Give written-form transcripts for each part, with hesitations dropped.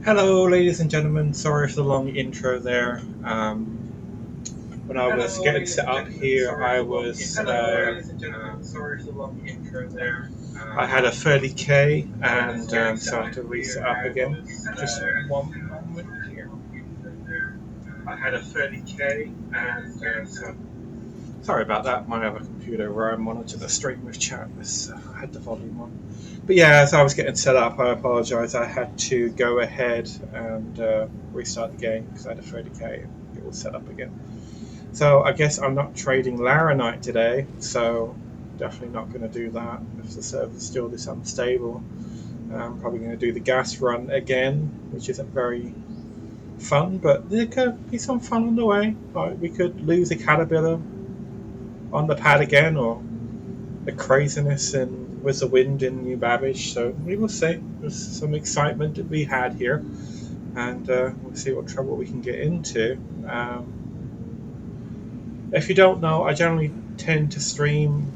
Hello, ladies and gentlemen. Sorry for the long intro there. When I was getting set up here, sorry for the long intro there. I had a 30k, and so I had to reset up again. Just one moment here. I had a 30k, and so sorry about that. My other computer where I monitor the stream with chat I had the volume on. But yeah, as I was getting set up, I apologise. I had to go ahead and restart the game because I had a 30k and it was set up again. So I guess I'm not trading Laranite today. So definitely not going to do that if the server's still this unstable. I'm probably going to do the gas run again, which isn't very fun, but there could be some fun on the way. Like we could lose a caterpillar on the pad again, or the craziness and with the wind in New Babbage. So we will see. There's some excitement to be had here, and we'll see what trouble we can get into. If you don't know, I generally tend to stream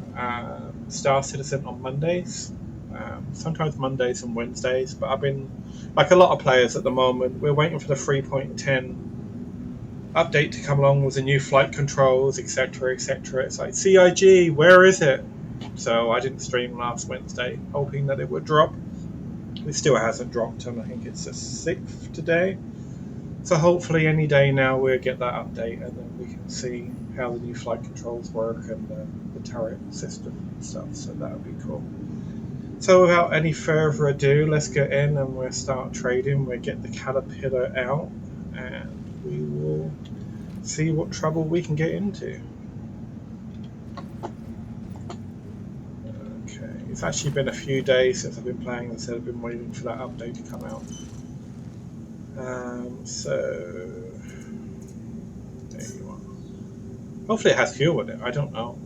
Star Citizen on Mondays. Sometimes Mondays and Wednesdays, but I've been like a lot of players at the moment. We're waiting for the 3.10 update to come along with the new flight controls, etc., etc. It's like CIG, where is it? So I didn't stream last Wednesday, hoping that it would drop. It still hasn't dropped, and I think it's the 6th today. So hopefully any day now we'll get that update, and then we can see how the new flight controls work and the turret system and stuff. So that would be cool. So without any further ado, let's get in and we'll start trading. We'll get the caterpillar out, and we will see what trouble we can get into. Okay, it's actually been a few days since I've been playing instead of been waiting for that update to come out. So there you are. Hopefully it has fuel in it. I don't know.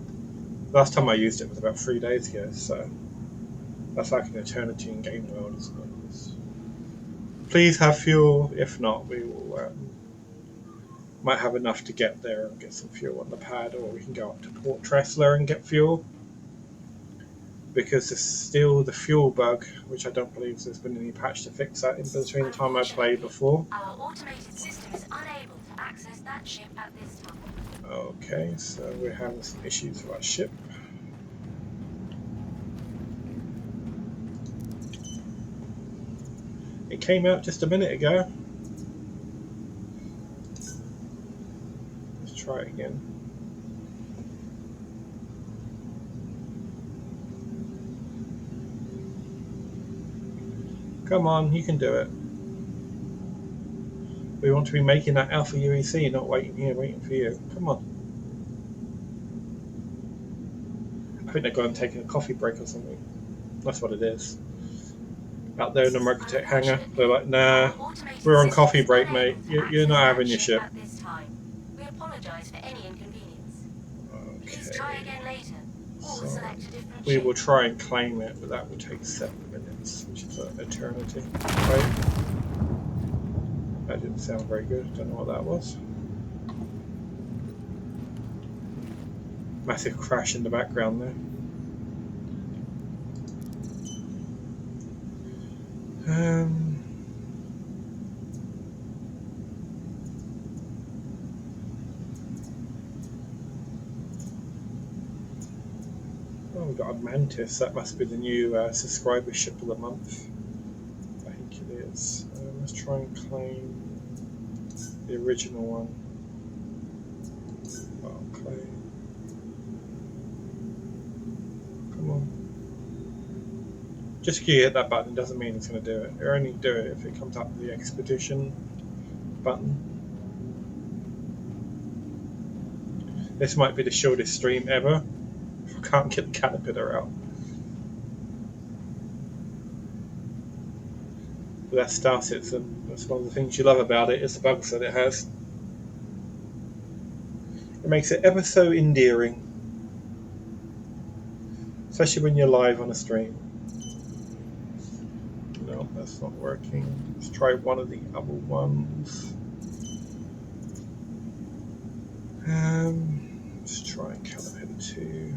Last time I used it was about 3 days ago, so that's like an eternity in game world, isn't it? Please have fuel. If not, we will might have enough to get there and get some fuel on the pad, or we can go up to Port Tressler and get fuel. Because there's still the fuel bug, which I don't believe there's been any patch to fix that in between the time I played before. Our automated system is unable to access that ship at this time. Okay, so we're having some issues with our ship. It came out just a minute ago. Let's try it again. Come on, you can do it. We want to be making that Alpha UEC, not waiting here, waiting for you. Come on. I think they're going and taking a coffee break or something. That's what it is. Out there in the Microtech hangar, they're like, nah, we're on coffee break, mate. You're not having your ship. At this time. We apologize for any inconvenience. Please try Okay. again later, or So select a different we ship. will try and claim it, but that will take 7 minutes, which is an eternity. Right? That didn't sound very good. Don't know what that was. Massive crash in the background there. Oh, we've got a Mantis. That must be the new subscriber ship of the month. I think it is. Let's try and claim the original one. I'll claim. Come on. Just because you hit that button doesn't mean it's going to do it. It'll only do it if it comes up with the expedition button. This might be the shortest stream ever. I can't get the caterpillar out. But that Star Citizen, that's one of the things you love about it, is the bugs that it has. It makes it ever so endearing. Especially when you're live on a stream. No, that's not working. Let's try one of the other ones. Let's try Caterpillar 2.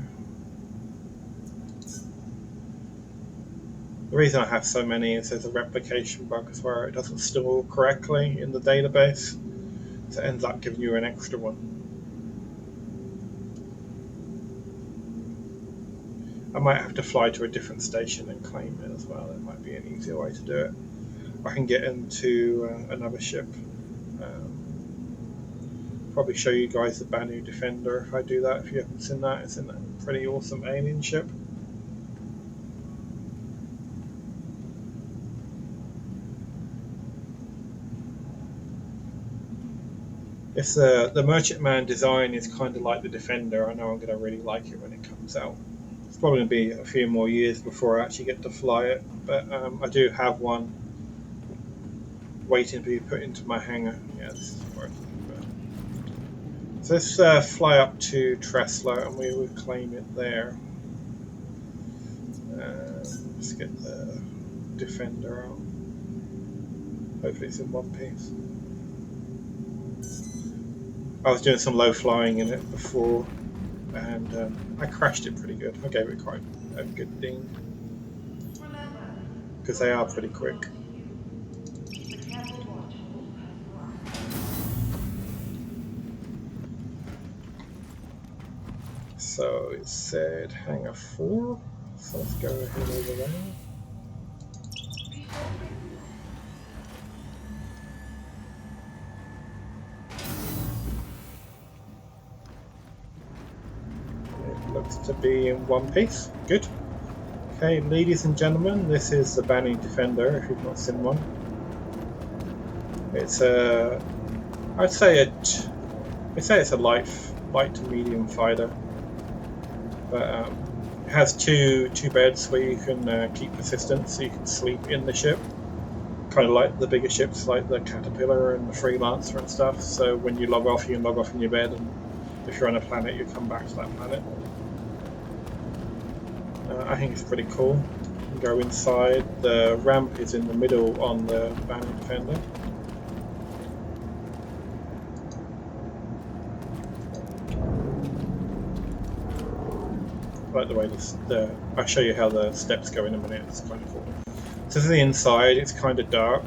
The reason I have so many is there's a replication bug where it doesn't store correctly in the database, so it ends up giving you an extra one. I might have to fly to a different station and claim it as well. That might be an easier way to do it. I can get into another ship. Probably show you guys the Banu Defender if I do that. If you haven't seen that, it's in a pretty awesome alien ship. If the Merchantman design is kind of like the Defender, I know I'm going to really like it when it comes out. It's probably going to be a few more years before I actually get to fly it, but I do have one waiting to be put into my hangar. Yeah, this is working. So let's fly up to Tresla and we will claim it there. Let's get the Defender out. Hopefully it's in one piece. I was doing some low flying in it before, and I crashed it pretty good. I gave it quite a good ding because they are pretty quick. So it said hangar 4, so let's go ahead over there. Looks to be in one piece. Good. Okay, ladies and gentlemen, this is the Banu Defender. If you've not seen one, it's a, I'd say it's a light to medium fighter, but it has two beds where you can keep persistence, so you can sleep in the ship, kind of like the bigger ships, like the Caterpillar and the Freelancer and stuff. So when you log off, you can log off in your bed, and if you're on a planet, you come back to that planet. I think it's pretty cool. You can go inside. The ramp is in the middle on the Banu Defender. I like the way I'll show you how the steps go in a minute. It's kind of cool. So to the inside, it's kind of dark.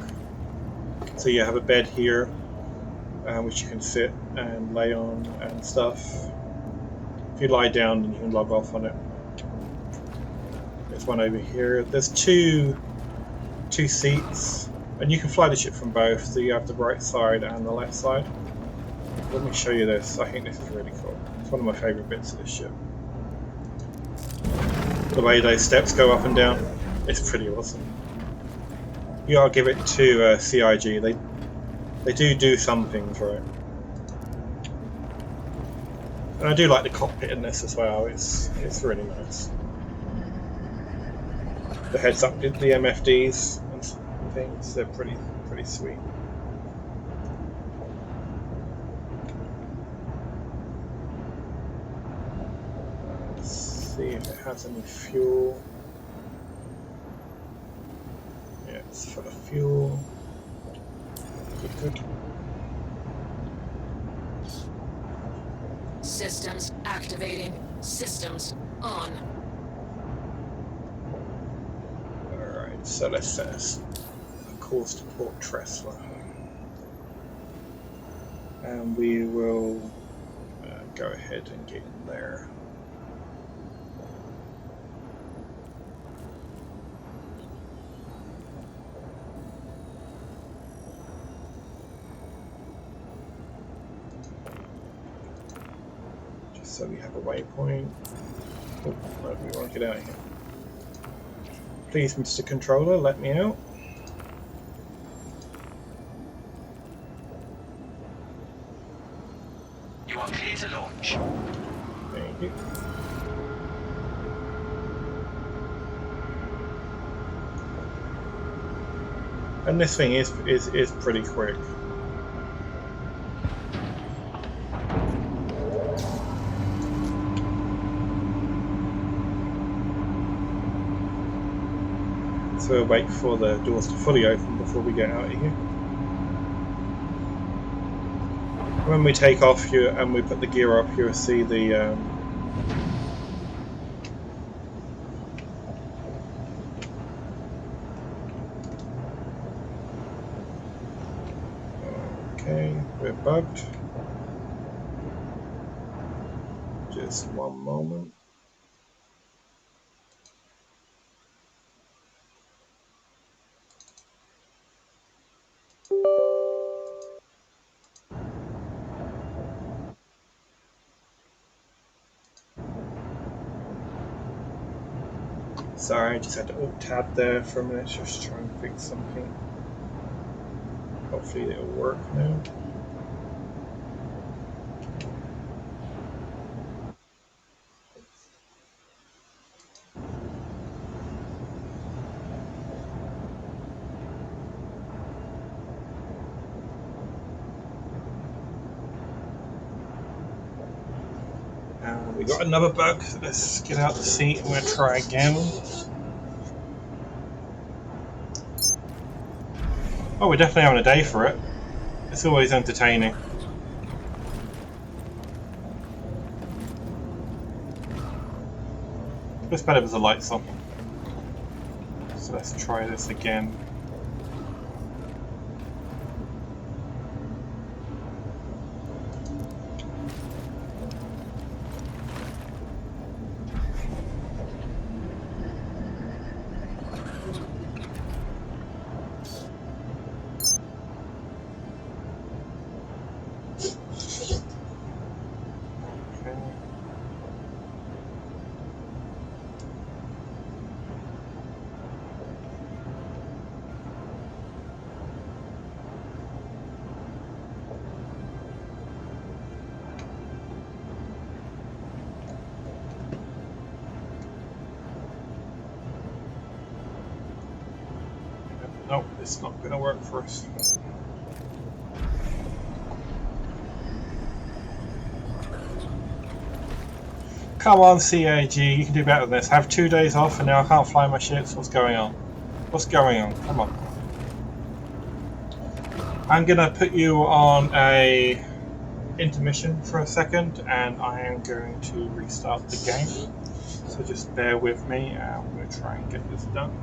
So you have a bed here, which you can sit and lay on and stuff. If you lie down, then you can log off on it. There's one over here. There's two seats, and you can fly the ship from both. So you have the right side and the left side. Let me show you this. I think this is really cool. It's one of my favourite bits of this ship. The way those steps go up and down, it's pretty awesome. You gotta give it to CIG. They do some things right. And I do like the cockpit in this as well. It's really nice. The heads-up, the MFDs and things, they're pretty sweet. Let's see if it has any fuel. Yeah, it's full of fuel. Good. Systems activating. Systems on. So let's set a course to Port Tresla, and we will go ahead and get in there. Just so we have a waypoint. Oh, where do we want to get out of here? Please, Mr. Controller, let me out. You are clear to launch. Thank you. And this thing is pretty quick. So we'll wait for the doors to fully open before we get out of here. When we take off here and we put the gear up, you'll see the Okay, we're bugged. Just one moment. Sorry, I just had to alt tab there for a minute, just try and fix something. Hopefully it'll work now. We got another bug, so let's get out the seat and we'll try again. Oh, we're definitely having a day for it. It's always entertaining. It's better with the lights on. So let's try this again. Okay. Nope, it's not going to work for us. Come on, CIG, you can do better than this. I have 2 days off and now I can't fly my ships. What's going on? What's going on? Come on. I'm going to put you on a intermission for a second and I am going to restart the game. So just bear with me and we'll try and get this done.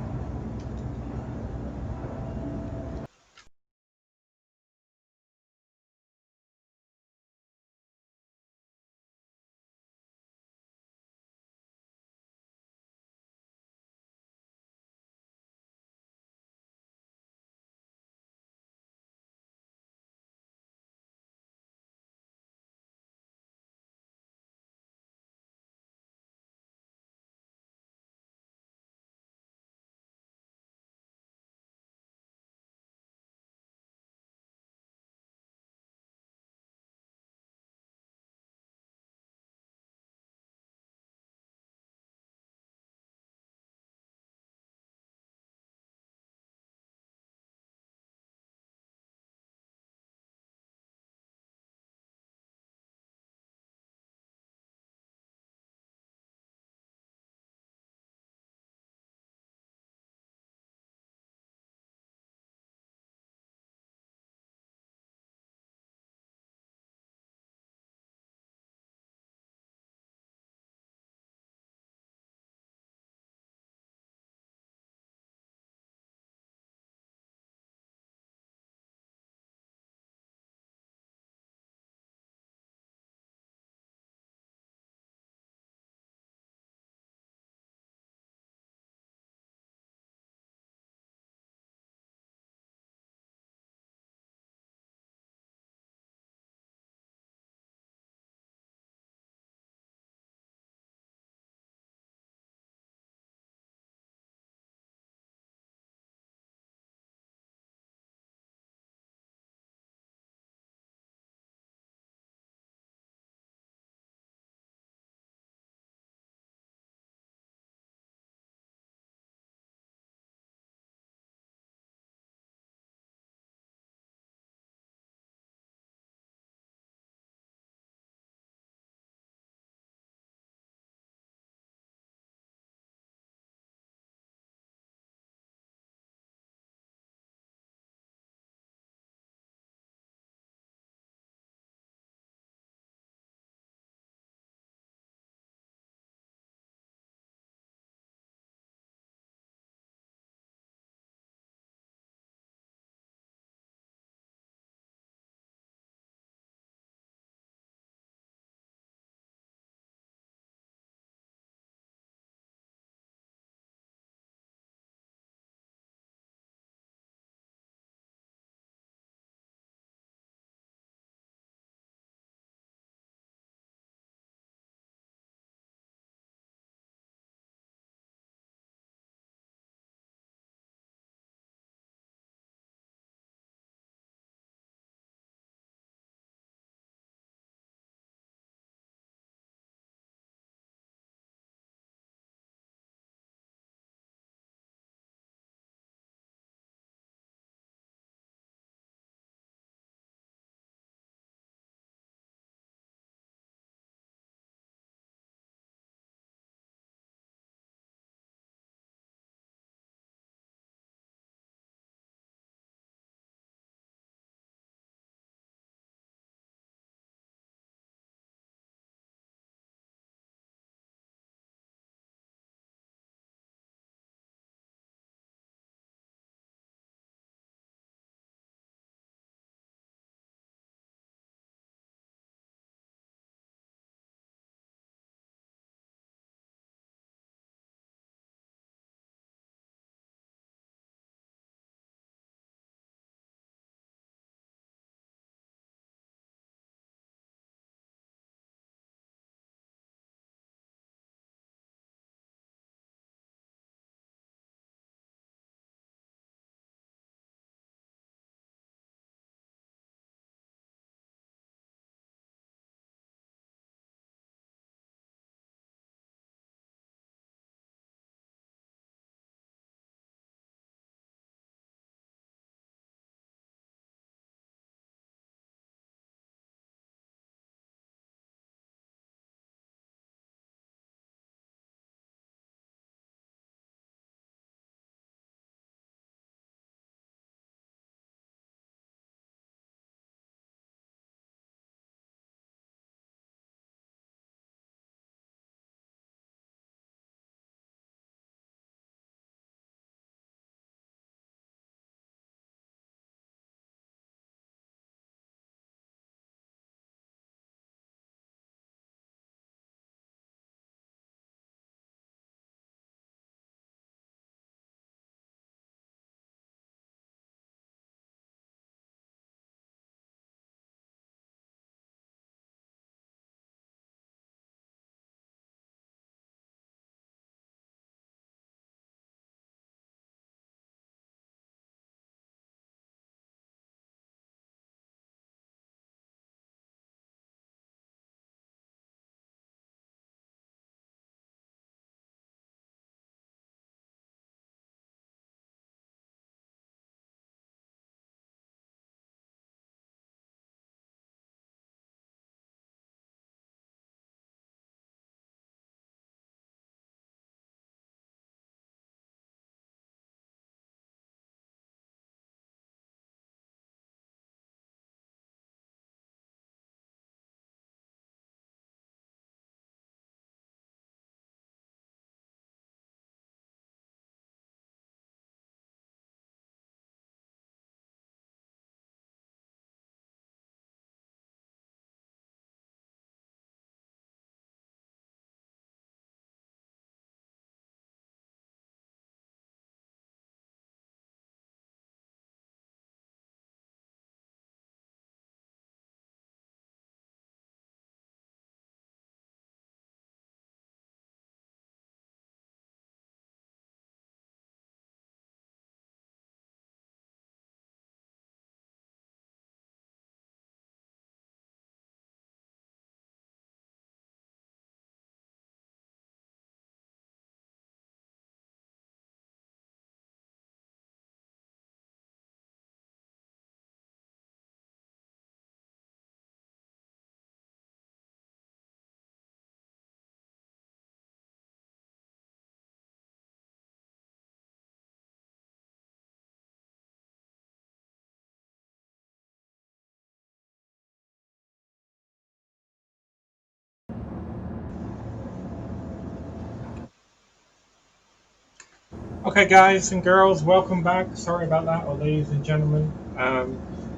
Okay, guys and girls, welcome back. Sorry about that, or ladies and gentlemen.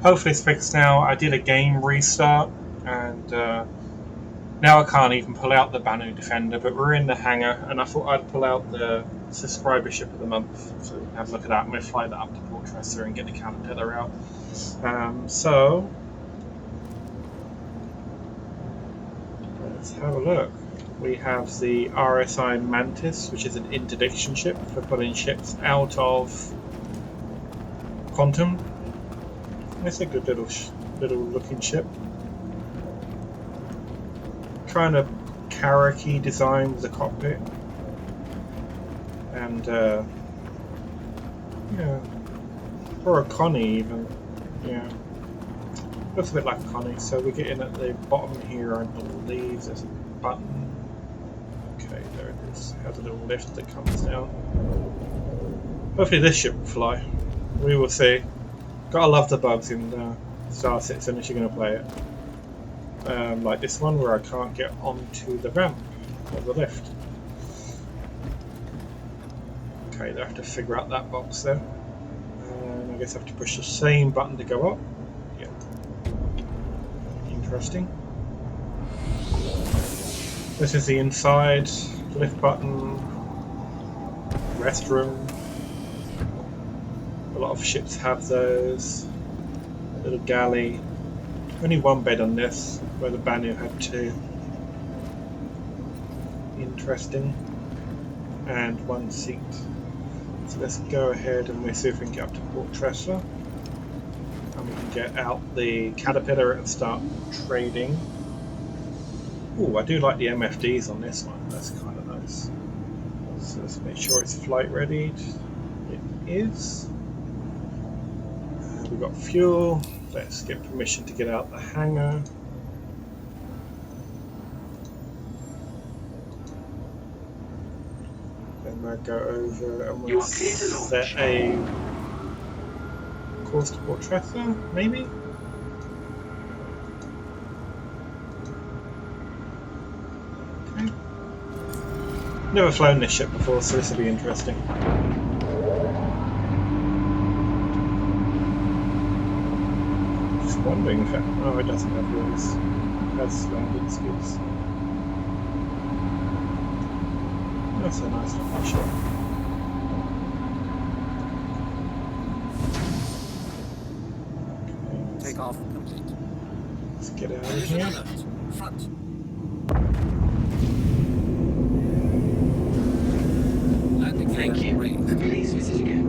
Hopefully it's fixed now. I did a game restart, and now I can't even pull out the Banu Defender, but we're in the hangar, and I thought I'd pull out the subscribership of the month, so we can have a look at that. I'm going to fly that up to Port Tressa and get the caterpillar out. So, let's have a look. We have the RSI Mantis, which is an interdiction ship for pulling ships out of Quantum. It's a good little looking ship. Kind of Karaki design with the cockpit, and yeah, or a Connie even. Yeah, looks a bit like a Connie. So we get in at the bottom here. I believe there's a button. Okay, there it is. It has a little lift that comes down. Hopefully this ship will fly. We will see. Gotta love the bugs in Star Citizen if you're going to play it. Like this one where I can't get onto the ramp or the lift. Okay, I have to figure out that box there. And I guess I have to push the same button to go up. Yeah. Interesting. This is the inside lift button, restroom. A lot of ships have those. Little galley. Only one bed on this, where the Banu had two. Interesting. And one seat. So let's go ahead and we'll see if we can get up to Port Tressa. And we can get out the caterpillar and start trading. Ooh, I do like the MFDs on this one. That's kind of nice. So let's make sure it's flight ready. It is. We've got fuel. Let's get permission to get out the hangar. Then we'll go over and we'll set a course to Port Tressa, maybe? Okay. Never flown this ship before, so this will be interesting. Just wondering if it... Oh, it doesn't have wheels. It has landing skids. That's a nice looking ship. Okay. Takeoff complete. Let's get out of here. Front. Landing Thank you. Please visit again.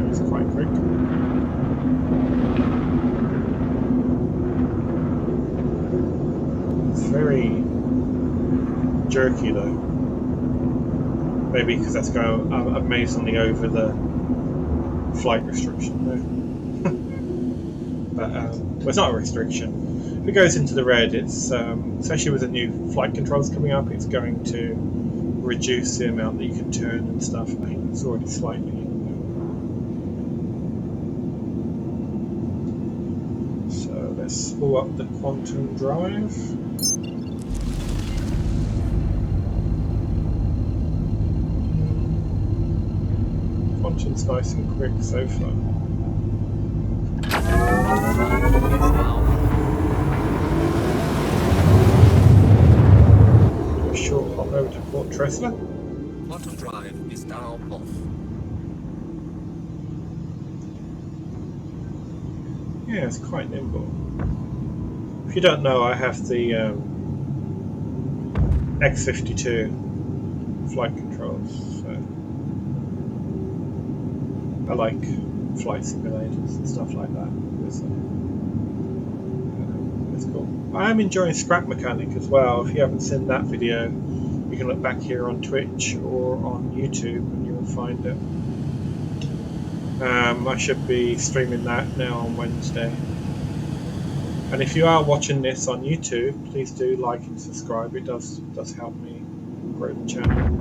That's quite quick. It's very jerky though. Maybe because that's going amazingly over the flight restriction there. But well, it's not a restriction. If it goes into the red, it's especially with the new flight controls coming up, it's going to reduce the amount that you can turn and stuff. I think it's already slightly. So let's pull up the quantum drive. Quantum's nice and quick so far. Do a short hop over to Port Tressa. Quantum drive is now off. Yeah, it's quite nimble. If you don't know, I have the X-52 flight controls, so I like flight simulators and stuff like that. It's cool. I am enjoying Scrap Mechanic as well. If you haven't seen that video, you can look back here on Twitch or on YouTube and you will find it. I should be streaming that now on Wednesday. And if you are watching this on YouTube, please do like and subscribe. It does help me grow the channel.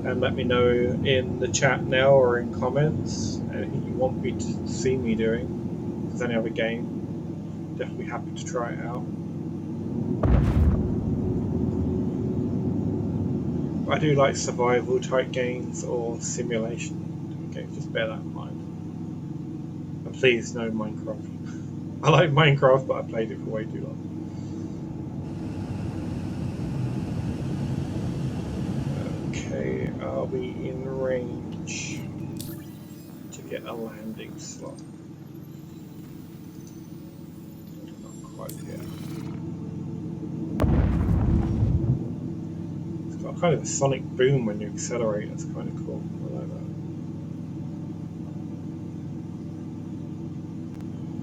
And let me know in the chat now or in comments anything you want me to see me doing. If there's any other game, definitely happy to try it out. I do like survival type games or simulation games, just bear that in mind. And please, no Minecraft. I like Minecraft, but I played it for way too long. Okay, are we in range to get a landing slot? Not quite yet. It's got kind of a sonic boom when you accelerate, that's kind of cool. I like that.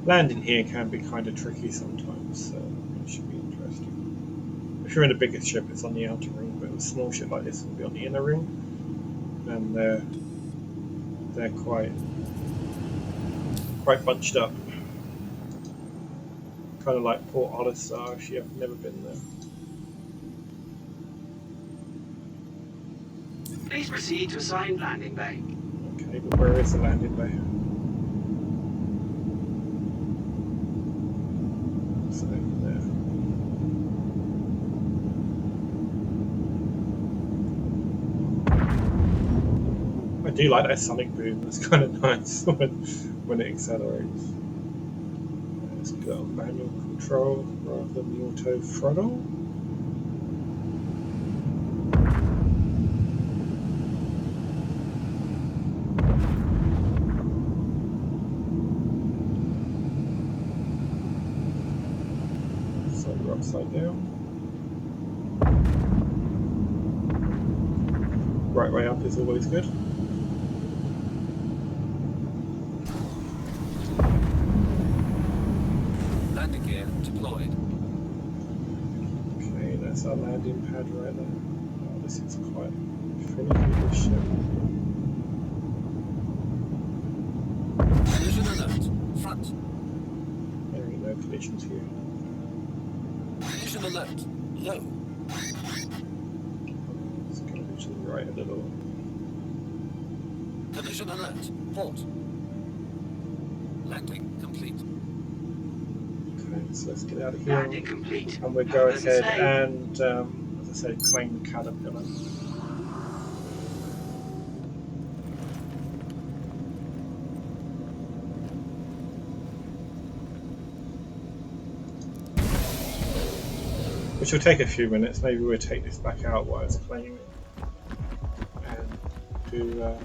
Landing here can be kind of tricky sometimes, so it should be interesting. If you're in a bigger ship, it's on the outer ring, but a small ship like this will be on the inner ring, and they're quite bunched up. Kind of like Port Olisar if you have never been there. Please proceed to assigned landing bay. Okay, but where is the landing bay? It's over there. I do like that sonic boom. That's kind of nice when it accelerates. Let's go on manual control rather than the auto throttle. So we're upside down. Right way up is always good. Landing gear deployed. Okay, that's our landing pad right there. Oh, this is quite finicky, this ship. Collision alert. Front. There ain't no collisions here. Collision alert. Low. Let's go to the right a little. Collision alert. Port. Landing complete. Okay, so let's get out of here. Landing complete. And we'll go ahead and, as I said, claim the caterpillar. Which will take a few minutes. Maybe we'll take this back out while it's claiming and do a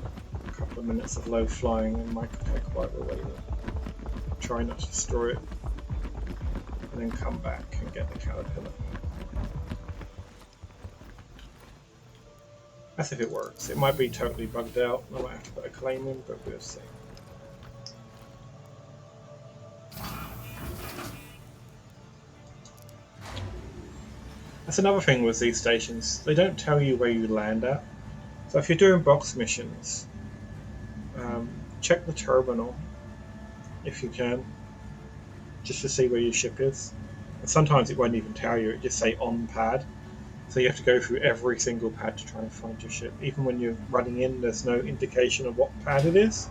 couple of minutes of low flying and microtech while we're waiting. Try not to destroy it, and then come back and get the caterpillar. That's if it works. It might be totally bugged out. I might have to put a claim in, but we'll see. That's another thing with these stations. They don't tell you where you land at. So if you're doing box missions, check the terminal if you can, just to see where your ship is. And sometimes it won't even tell you, it just say on pad. So you have to go through every single pad to try and find your ship. Even when you're running in, there's no indication of what pad it is,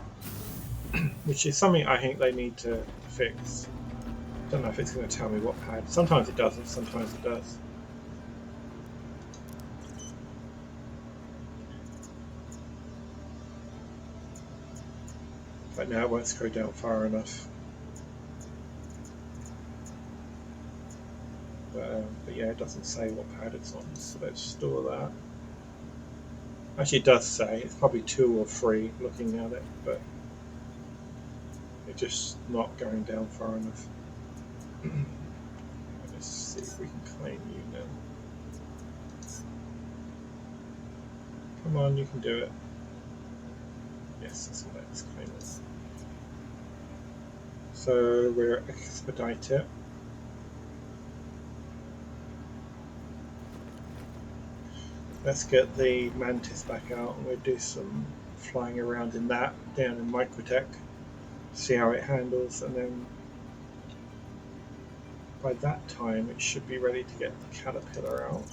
which is something I think they need to fix. I don't know if it's going to tell me what pad. Sometimes it doesn't, sometimes it does. But now it won't go down far enough. But yeah, it doesn't say what pad it's on, so let's store that. Actually, it does say, it's probably 2 or 3 looking at it, but it's just not going down far enough. Let's see if we can claim you now. Come on, you can do it. Yes, let's claim it. So we're expedite it. Let's get the Mantis back out and we'll do some flying around in that down in Microtech, see how it handles, and then by that time it should be ready to get the caterpillar out.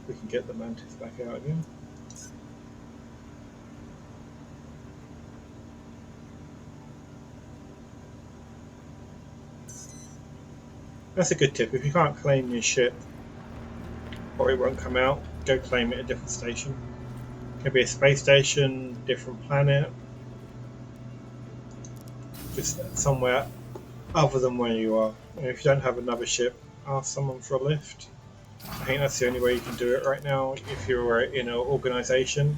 We can get the Mantis back out again. That's a good tip. If you can't claim your ship or it won't come out, go claim it at a different station. Could be a space station, different planet, just somewhere other than where you are. And if you don't have another ship, ask someone for a lift. I think that's the only way you can do it right now. If you're in an organisation,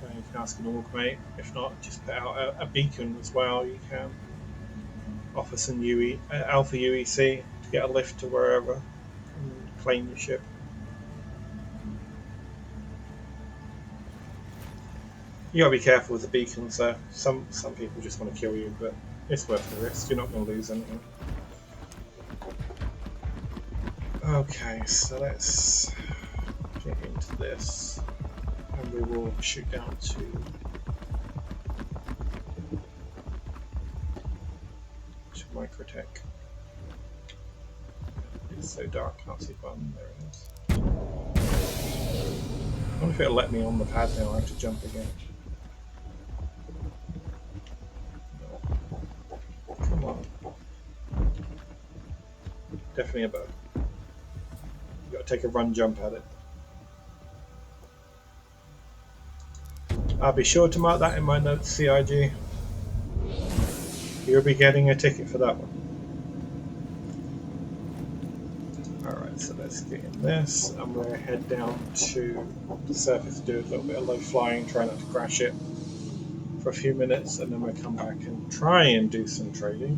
you can ask an org mate. If not, just put out a beacon as well. You can offer some Alpha UEC to get a lift to wherever and claim your ship. You gotta be careful with the beacons though. Some people just want to kill you, but it's worth the risk. You're not going to lose anything. Okay, so let's get into this, and we will shoot down to Microtech. It's so dark, can't see the button. There it is. I wonder if it'll let me on the pad now. I have to jump again. No. Come on. Definitely a bug. You got to take a run jump at it. I'll be sure to mark that in my notes, CIG. You'll be getting a ticket for that one. Alright, so let's get in this. I'm going to head down to the surface, do a little bit of low flying, try not to crash it for a few minutes, and then we'll come back and try and do some trading.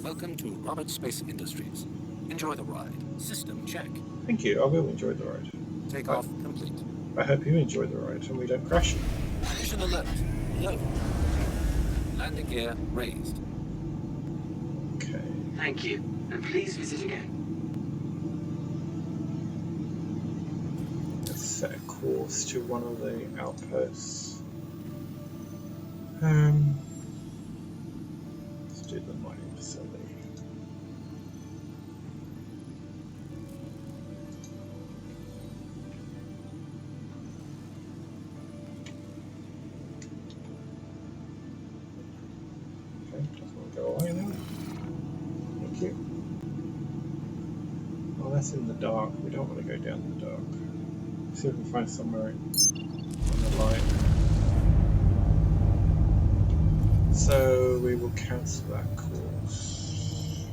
Welcome to Robert Space Industries. Enjoy the ride. System check. Thank you, I will enjoy the ride. Takeoff complete. I hope you enjoy the ride and we don't crash it. Mission alert. Low. Landing gear raised. Okay. Thank you, and please visit again. Let's set a course to one of the outposts. Let's do the mining facility. Okay, just want to go away now. Thank you. Oh, that's in the dark. We don't want to go down in the dark. See if we can find somewhere in the light. So we will cancel that course.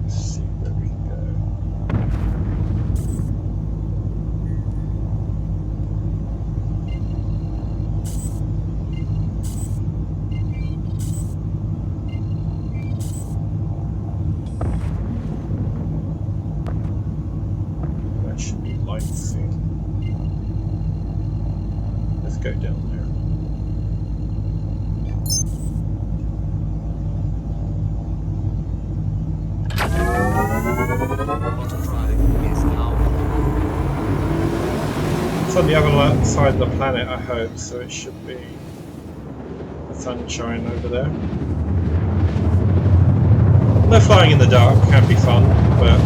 Let's see where we can go. That should be light soon. Let's go down there. Auto drive is now. It's on the other side of the planet, I hope, so it should be sunshine over there. No flying in the dark can be fun, but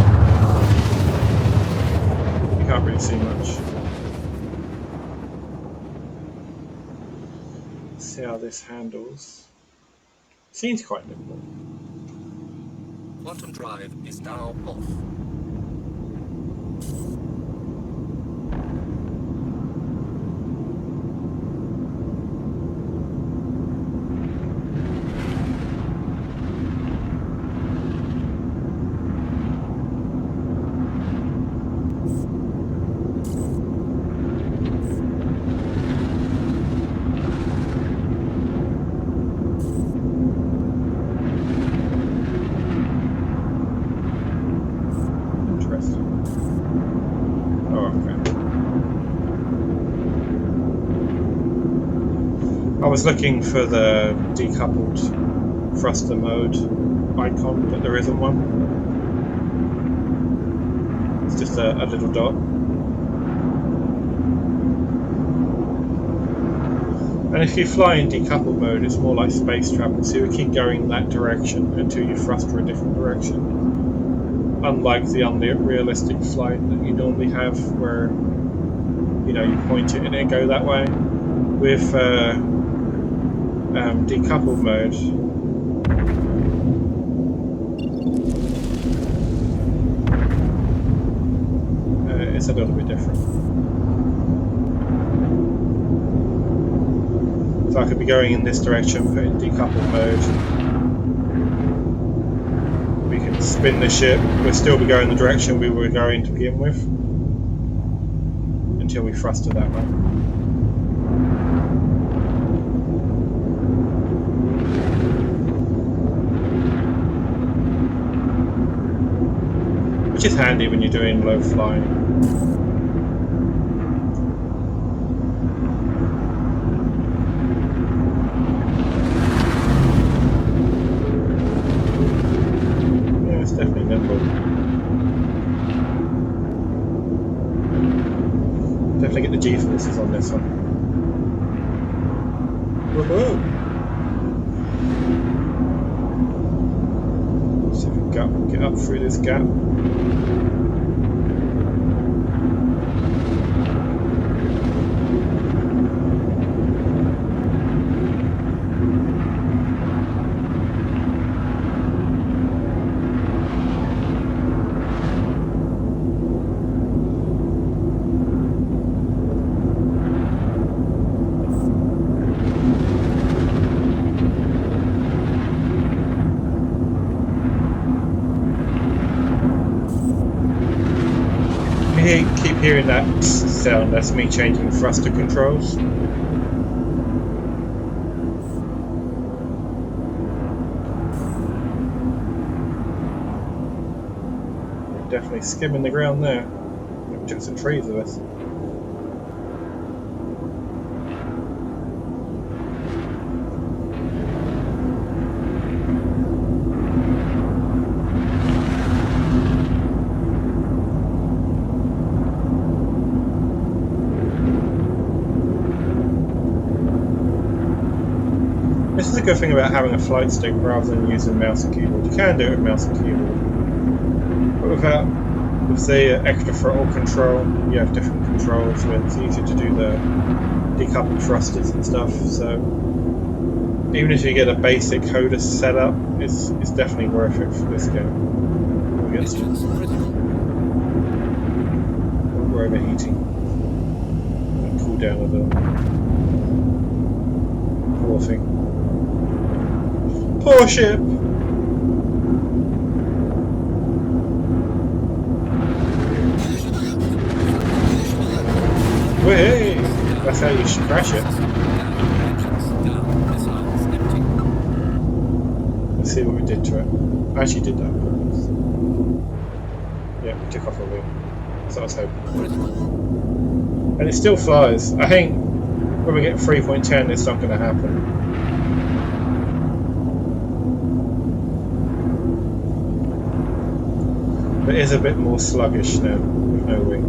you can't really see much. Let's see how this handles. Seems quite nimble. Quantum drive is now off. Interesting. Oh, okay. I was looking for the decoupled thruster mode icon, but there isn't one. It's just a little dot. And if you fly in decoupled mode, it's more like space travel, so you keep going that direction until you thruster a different direction. Unlike the unrealistic flight that you normally have, where you know, you point it and it go that way. With decoupled mode, it's a little bit different. So I could be going in this direction, put in decoupled mode. We can spin the ship. We'll still be going the direction we were going to begin with until we thrust it that way. Which is handy when you're doing low flying. Yeah, it's definitely nimble. Definitely get the G-forces on this one. Woohoo! See if we can get up through this gap. Keep hearing that sound. That's me changing thruster controls. We're definitely skimming the ground there. We took some trees with us. This is a good thing about having a flight stick rather than using mouse and keyboard. You can do it with mouse and keyboard, but with the extra throttle control, you have different controls where it's easier to do the decoupled thrusters and stuff. So even if you get a basic Coda setup, it's definitely worth it for this game. We're overheating. Cool down a little. Poor thing. Poor ship! Way! That's how you should crash it. Let's see what we did to it. I actually did that. Yeah, we took off a wing. So I was hoping. And it still flies. I think when we get 3.10, it's not going to happen. But it is a bit more sluggish now with no wing.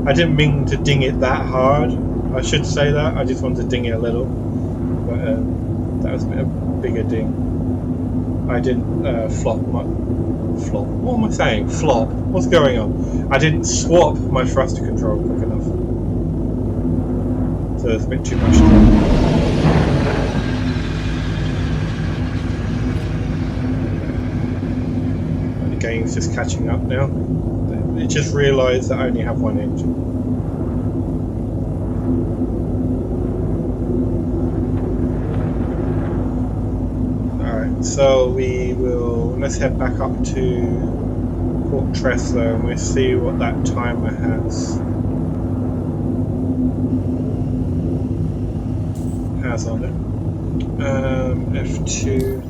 I didn't mean to ding it that hard. I should say that. I just wanted to ding it a little. But that was a bit of a bigger ding. I didn't flop. What am I saying? Flop. What's going on? I didn't swap my thruster control quick enough. So there's a bit too much. The game's just catching up now. It just realised that I only have one engine. Alright, so we will, let's head back up to Port Tressler and we'll see what that timer has on it. F2.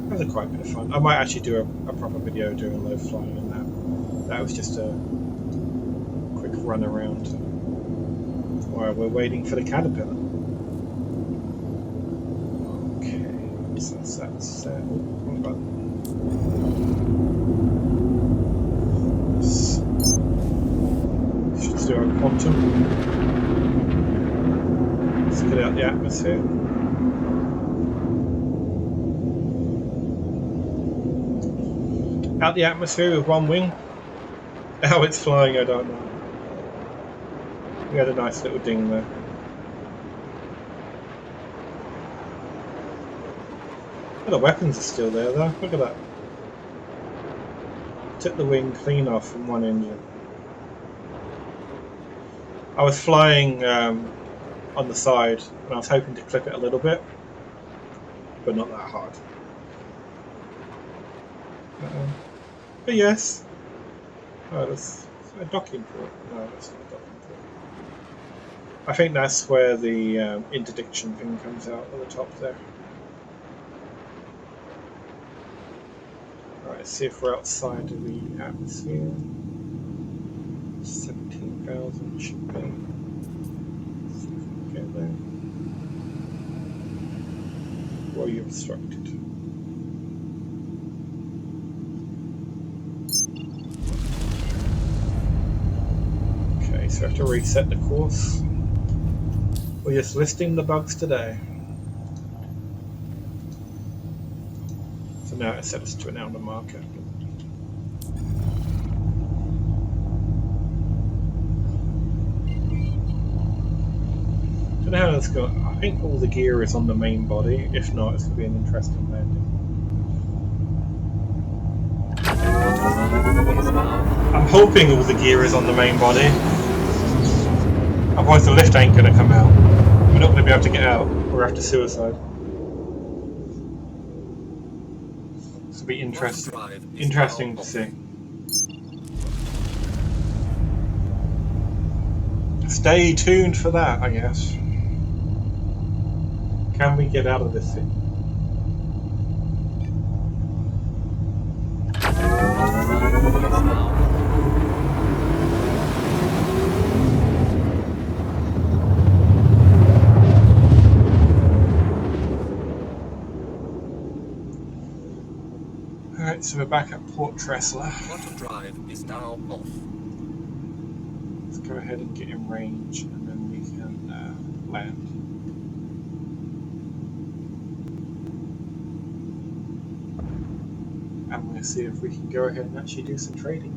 That was quite a bit of fun. I might actually do a proper video doing low flying and that. That was just a quick run around while we're waiting for the caterpillar. Okay, so that's wrong button. Should do our quantum. Let's get out the atmosphere. Out the atmosphere with one wing. How it's flying, I don't know. We had a nice little ding there. Oh, the weapons are still there though, look at that. Took the wing clean off from one engine. I was flying on the side and I was hoping to clip it a little bit, but not that hard. But yes. Oh, that's a docking port. No, that's not a docking port. I think that's where the interdiction thing comes out at the top there. Alright, let's see if we're outside of the atmosphere. 17,000 should be. Let's see if we can get there. Or are you obstructed? Okay, so I have to reset the course. We're just listing the bugs today. So now it set us to an hour marker. Don't know how that's going. I think all the gear is on the main body. If not, it's going to be an interesting landing. I'm hoping all the gear is on the main body. Otherwise the lift ain't going to come out. We're not going to be able to get out. We're after suicide. This will be interesting to see. Stay tuned for that, I guess. Can we get out of this thing? Alright, so we're back at Port Tressler. Quantum drive is now off. Let's go ahead and get in range and then we can land. And we're going to see if we can go ahead and actually do some trading.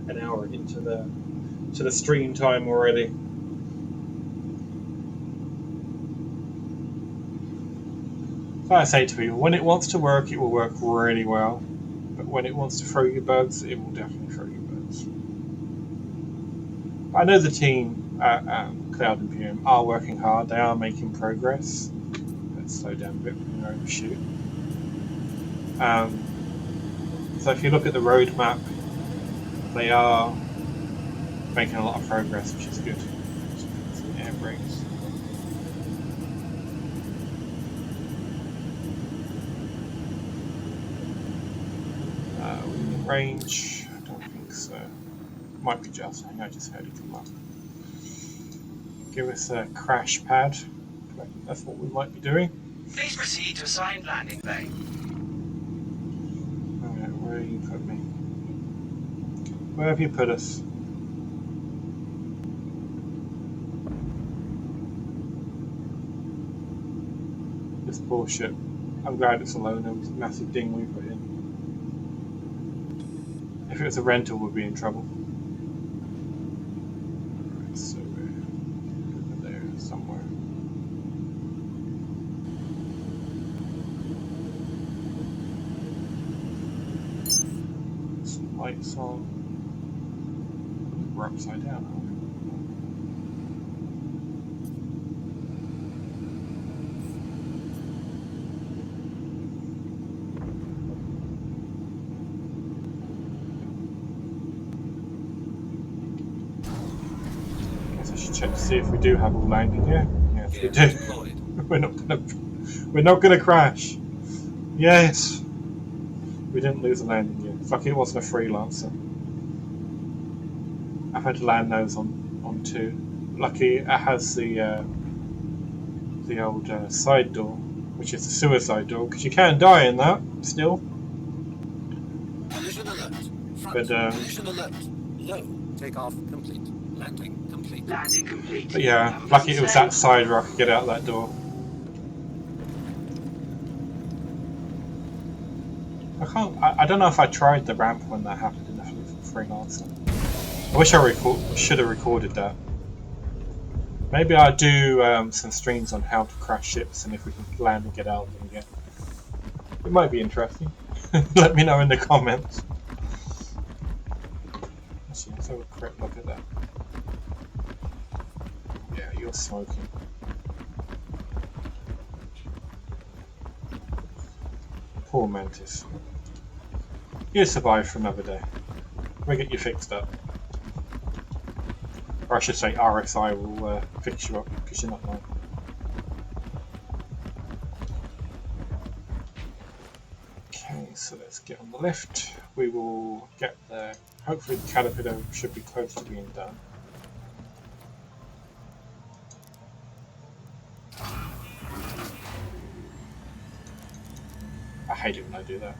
An hour into the stream time already. So I say to people, when it wants to work, it will work really well. But when it wants to throw you bugs, it will definitely throw you bugs. I know the team at Cloud Imperium are working hard. They are making progress. Let's slow down a bit. We're going to overshoot. So if you look at the roadmap, they are making a lot of progress, which is good. Some air brakes. We're in range. I don't think so. Might be just. I think I just heard it come up. Give us a crash pad. That's what we might be doing. Please proceed to assigned landing bay. Alright, where you put me? Where have you put us? This bullshit. I'm glad it's alone. There was a massive ding we put in. If it was a rental, we'd be in trouble. Alright, so we're over there somewhere. Some lights on. We're upside down, aren't we? Check to see if we do have all landing here. Yes, we do. We're not gonna crash. Yes. We didn't lose a landing gear. Fuck, it wasn't a freelancer. I've had to land those on two. Lucky it has the old side door, which is the suicide door, because you can die in that still. Collision alert. But Collision alert. Low. Takeoff complete. Landing complete. Landing complete. but yeah, lucky it was that side where I could get out that door. I don't know if I tried the ramp when that happened in the freelancer. I wish I should have recorded that. Maybe I'll do some streams on how to crash ships and if we can land and get out of them again. It might be interesting. Let me know in the comments. Actually, let's have a quick look at that. Yeah, you're smoking. Poor Mantis. You'll survive for another day. We'll get you fixed up. Or I should say RSI will fix you up because you're not mine. Okay, so let's get on the lift. We will get there. Hopefully the caterpillar should be close to being done. I hate it when I do that.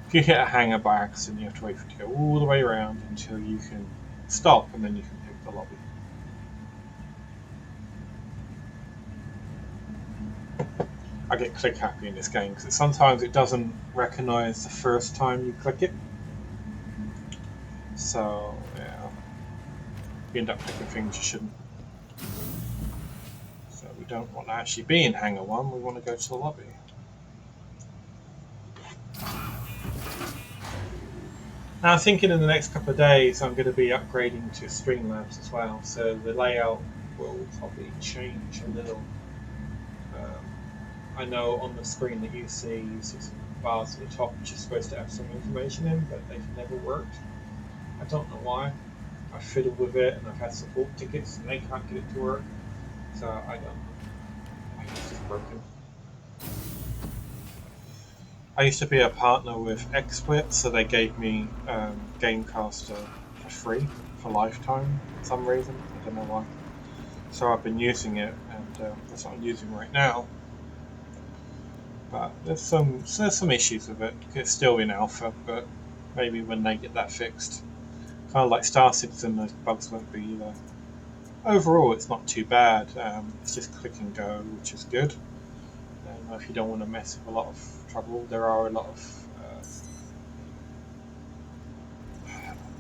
If you hit a hangar by accident, you have to wait for it to go all the way around until you can stop and then you can pick the lobby. I get click happy in this game because sometimes it doesn't recognise the first time you click it. So, yeah, you end up clicking things you shouldn't. So we don't want to actually be in hangar 1, we want to go to the lobby. Now I'm thinking in the next couple of days I'm going to be upgrading to Streamlabs as well, so the layout will probably change a little. I know on the screen that you see some bars at the top which are supposed to have some information in, but they've never worked. I don't know why. I've fiddled with it and I've had support tickets and they can't get it to work, so I don't know. I think it's just broken. I used to be a partner with XSplit, so they gave me Gamecaster for free for lifetime for some reason. I don't know why. So I've been using it, and that's what I'm using right now. But there's some issues with it. It's still in alpha, but maybe when they get that fixed, kind of like Star Citizen, those bugs won't be there. Overall, it's not too bad. It's just click and go, which is good. And if you don't want to mess with a lot of trouble, there are a lot of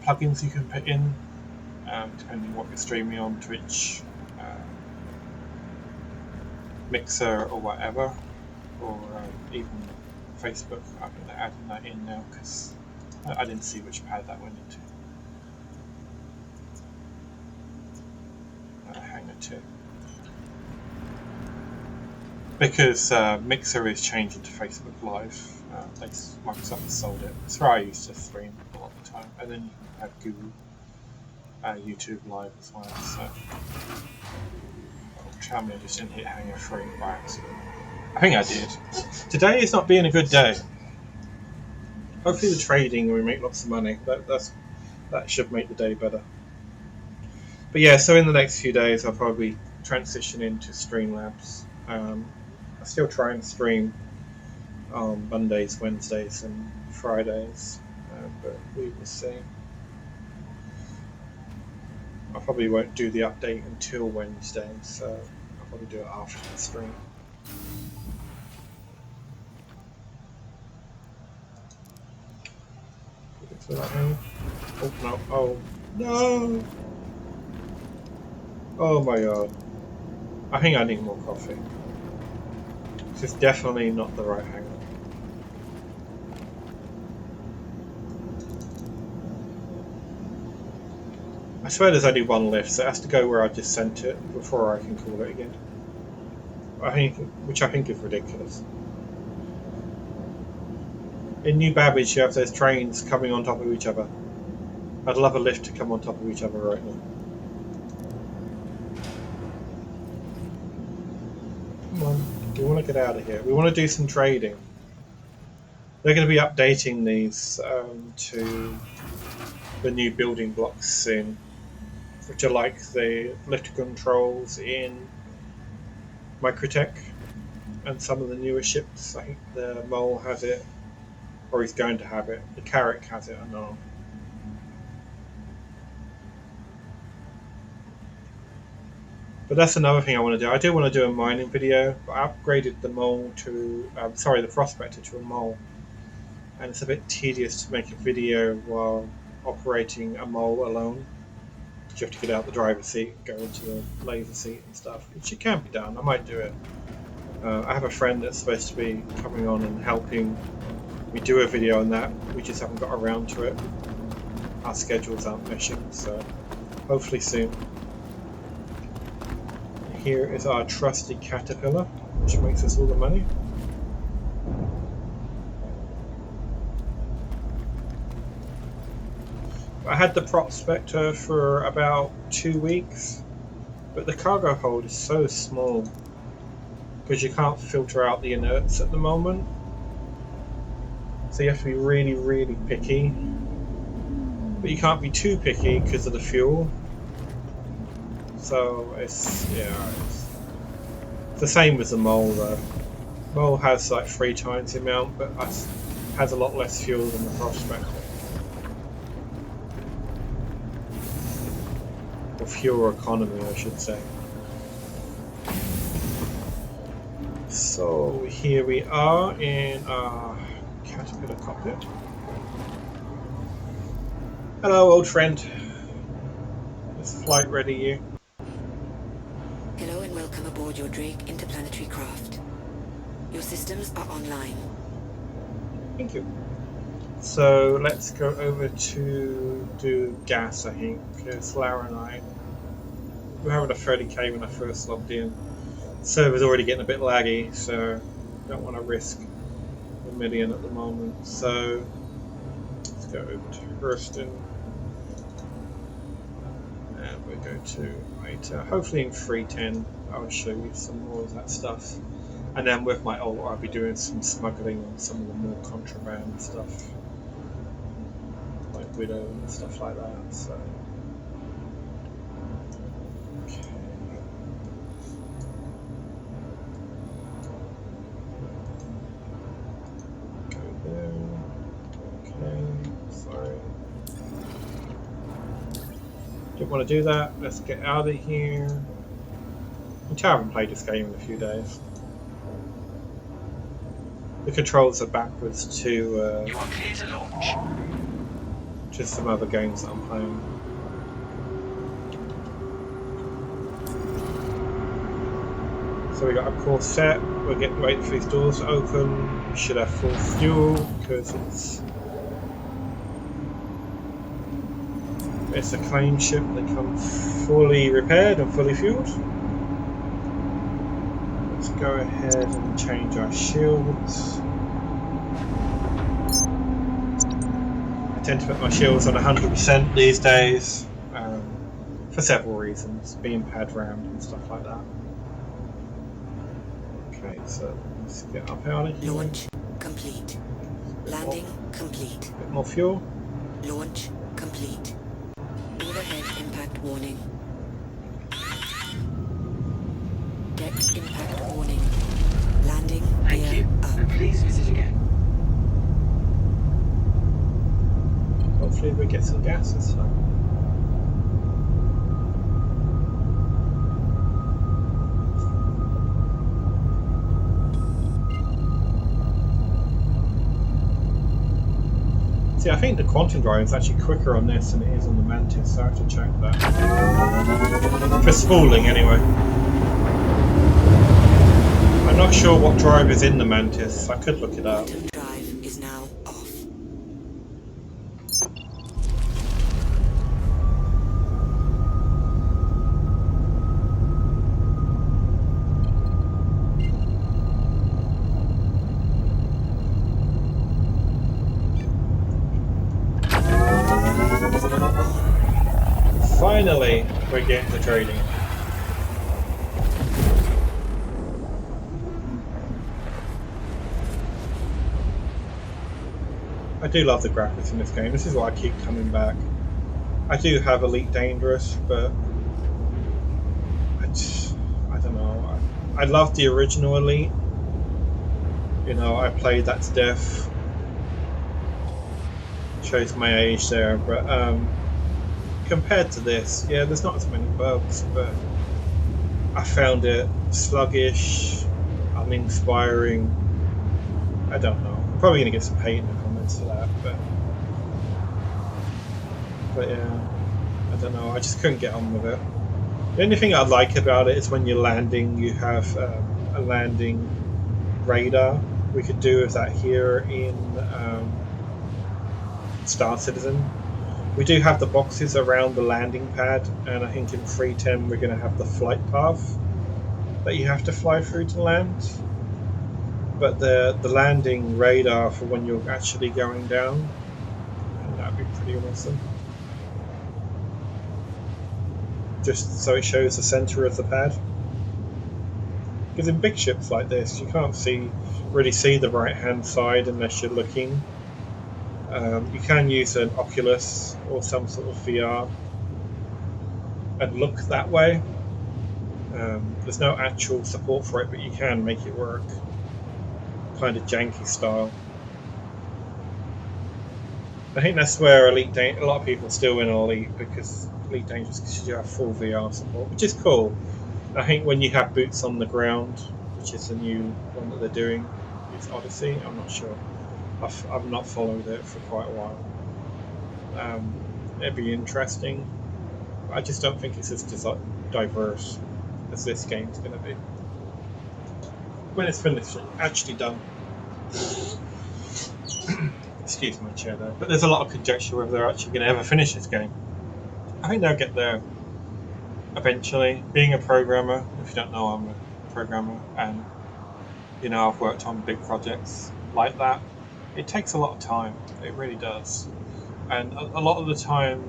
plugins you can put in, depending on what you're streaming on, Twitch, Mixer, or whatever, or even Facebook. I'm going to add that in now because I didn't see which pad that went into. Hangar 2. Because Mixer is changing to Facebook Live. Microsoft has sold it. It's where I used to stream a lot of the time. And then you can have Google YouTube Live as well. So, tell me I just didn't hit Hangar 3 by accident. I think I did. Today is not being a good day. Hopefully the trading we make lots of money. That should make the day better. But yeah, so in the next few days I'll probably transition into Streamlabs. I still try and stream on Mondays, Wednesdays and Fridays, but we will see. I probably won't do the update until Wednesday, so I'll probably do it after the stream. Oh no, oh no! Oh my god. I think I need more coffee. This is definitely not the right hangar. I swear there's only one lift, so it has to go where I just sent it before I can call it again. Which I think is ridiculous. In New Babbage you have those trains coming on top of each other. I'd love a lift to come on top of each other right now. Come on, we want to get out of here. We want to do some trading. They're going to be updating these to the new building blocks soon, which are like the lift controls in Microtech and some of the newer ships. I think the Mole has it, or he's going to have it. The Carrack has it, I know. But that's another thing I want to do. I do want to do a mining video, but I upgraded the Mole to, the Prospector to a Mole. And it's a bit tedious to make a video while operating a mole alone. You have to get out the driver's seat, go into the laser seat and stuff, which it can be done. I might do it. I have a friend that's supposed to be coming on and helping me do a video on that. We just haven't got around to it. Our schedules aren't meshing, so hopefully soon. Here is our trusty caterpillar, which makes us all the money. I had the Prospector for about 2 weeks, but the cargo hold is so small because you can't filter out the inerts at the moment. So you have to be really, really picky. But you can't be too picky because of the fuel. So it's the same as the Mole though. Mole has like 3 times the amount, but has a lot less fuel than the Prospector. Or fuel economy, I should say. So here we are in our Caterpillar cockpit. Hello, old friend. Is flight ready, you? Hello and welcome aboard your Drake interplanetary craft. Your systems are online. Thank you. So let's go over to do gas, I think, because Lara and I were having a 30k when I first logged in. Server's already getting a bit laggy, so don't want to risk a million at the moment. So let's go over to Hurston. And we'll go to later. Hopefully in 310 I'll show you some more of that stuff. And then with my ult I'll be doing some smuggling on some of the more contraband stuff. Like Widow and stuff like that. So okay. Go there. Okay, sorry. Didn't want to do that. Let's get out of here. I haven't played this game in a few days. The controls are backwards to You are clear to launch. just some other games that I'm playing. So we got a core set. We're getting waiting for these doors to open. We should have full fuel because it's a claim ship. They come fully repaired and fully fueled. Let's go ahead and change our shields. I tend to put my shields on 100% these days for several reasons, being pad rammed and stuff like that. Okay, so let's get up out of here. Launch complete. Landing complete. A bit more fuel. Launch complete. Overhead impact warning. Deck impact warning. Landing Thank gear you. up. And please visit again. Hopefully we get some gas this time. See, I think the quantum drive is actually quicker on this than it is on the Mantis, so I have to check that. For spooling, anyway. I'm not sure what drive is in the Mantis, I could look it up. Quantum drive is now off. Finally, we're getting to trading. I do love the graphics in this game. This is why I keep coming back. I do have Elite Dangerous, but I don't know. I love the original Elite. You know, I played that to death. Shows my age there, but compared to this, yeah, there's not as many bugs, but I found it sluggish, uninspiring. I don't know. I'm probably going to get some hate in the comments for that, but But yeah, I don't know. I just couldn't get on with it. The only thing I like about it is when you're landing, you have a landing radar. We could do with that here in Star Citizen. We do have the boxes around the landing pad, and I think in 310 we're going to have the flight path that you have to fly through to land. But the landing radar for when you're actually going down, I think that'd be pretty awesome. Just so it shows the center of the pad. Because in big ships like this, you can't really see the right hand side unless you're looking. You can use an Oculus or some sort of VR and look that way. There's no actual support for it, but you can make it work. Kind of janky style. I think that's where a lot of people still win Elite, because Elite Dangerous, because you have full VR support, which is cool. I think when you have boots on the ground, which is the new one that they're doing, it's Odyssey. I'm not sure. I've not followed it for quite a while. It'd be interesting. I just don't think it's as diverse as this game's going to be when it's finished, actually done. Excuse my chair there. But there's a lot of conjecture whether they're actually going to ever finish this game. I think they'll get there eventually. Being a programmer, if you don't know, I'm a programmer, and I've worked on big projects like that. It takes a lot of time. It really does. And a lot of the time,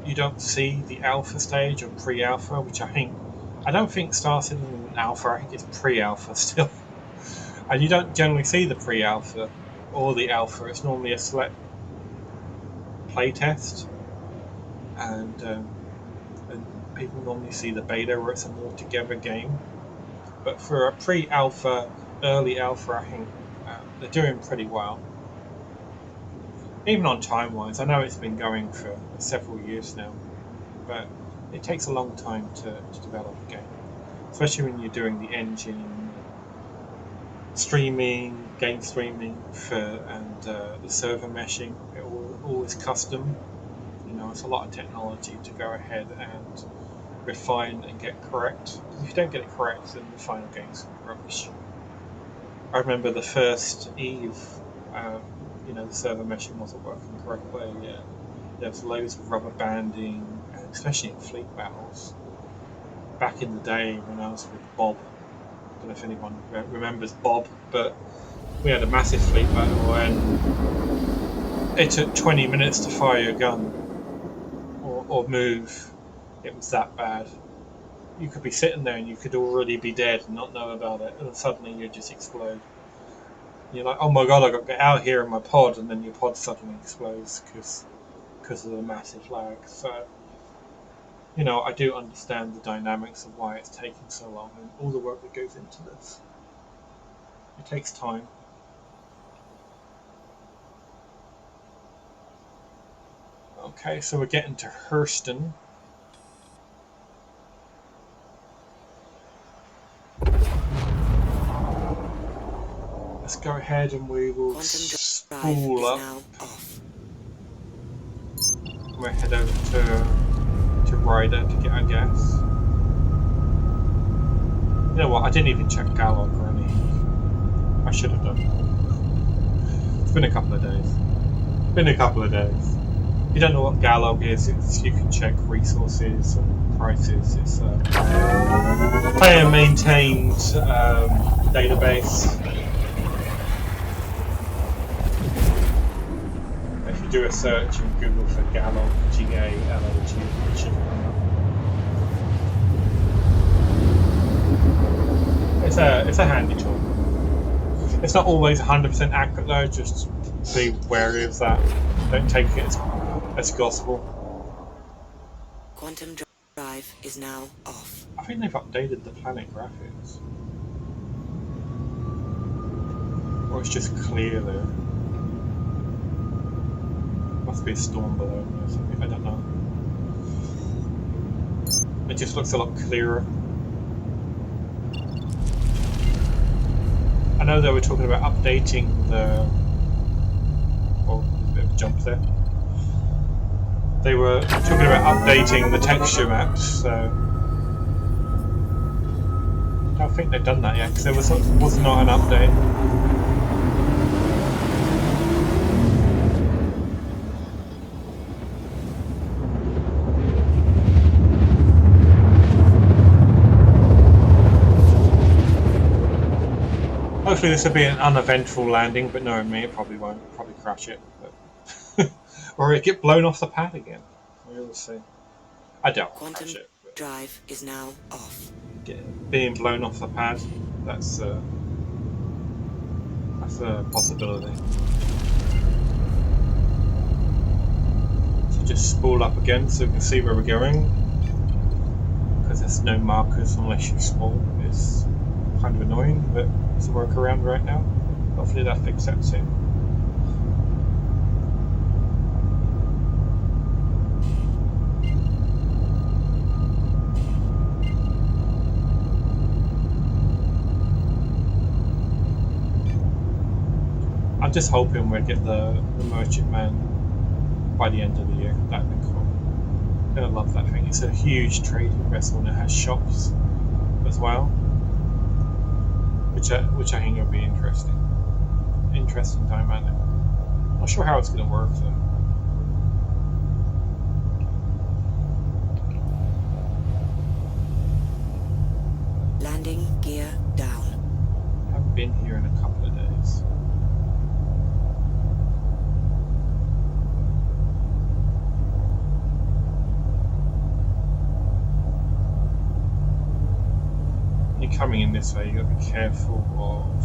you don't see the alpha stage or pre-alpha, which I don't think Star Citizen alpha. I think it's pre-alpha still. And you don't generally see the pre-alpha or the alpha. It's normally a select playtest, and people normally see the beta where it's a more together game. But for a pre-alpha, early alpha, I think they're doing pretty well. Even on time-wise, I know it's been going for several years now, but it takes a long time to develop a game, especially when you're doing the engine, streaming, game streaming, and the server meshing. It all is custom. It's a lot of technology to go ahead and refine and get correct. If you don't get it correct, then the final game's rubbish. I remember the first Eve. The server meshing wasn't working correctly. There was loads of rubber banding, especially in fleet battles. Back in the day when I was with Bob, I don't know if anyone remembers Bob, but we had a massive fleet battle, and it took 20 minutes to fire your gun or move. It was that bad. You could be sitting there and you could already be dead and not know about it, and then suddenly you just explode. You're like, oh my god, I got to get out here in my pod, and then your pod suddenly explodes because of the massive lag. So, I do understand the dynamics of why it's taking so long and all the work that goes into this. It takes time. Okay, so we're getting to Hurston. Let's go ahead and we will spool up. We'll head over to Ryder to get our gas. You know what? I didn't even check Galog or anything. I should have done. It's been a couple of days. If you don't know what Galog is, you can check resources and prices. It's a player-maintained database. If you do a search in Google for Galog, G-A-L-O-G, it should come up. It's a handy tool. It's not always 100% accurate though, just be wary of that. Don't take it as gospel. Quantum drive is now off. I think they've updated the planet graphics. Or it's just clear there. Must be a storm below me or something, I don't know. It just looks a lot clearer. I know they were talking about updating the... Oh, there's a bit of a jump there. They were talking about updating the texture maps, so I don't think they've done that yet because there was not an update. Hopefully this will be an uneventful landing, but knowing me, it probably won't. Probably crash it, but or it get blown off the pad again. We will see. I doubt I'll crash it. But Drive is now off. being blown off the pad, that's a possibility. So just spool up again so we can see where we're going. Because there's no markers unless you spool. It's kind of annoying, but it's a workaround right now. Hopefully they'll fix that soon. I'm just hoping we'll get the merchantman by the end of the year. That'd be cool. I'm gonna love that thing. It's a huge trading vessel and it has shops as well, which I think will be interesting. Interesting dynamic. Not sure how it's gonna work though. Landing gear down. I haven't been here in a couple of days. When you're coming in this way, you gotta be careful of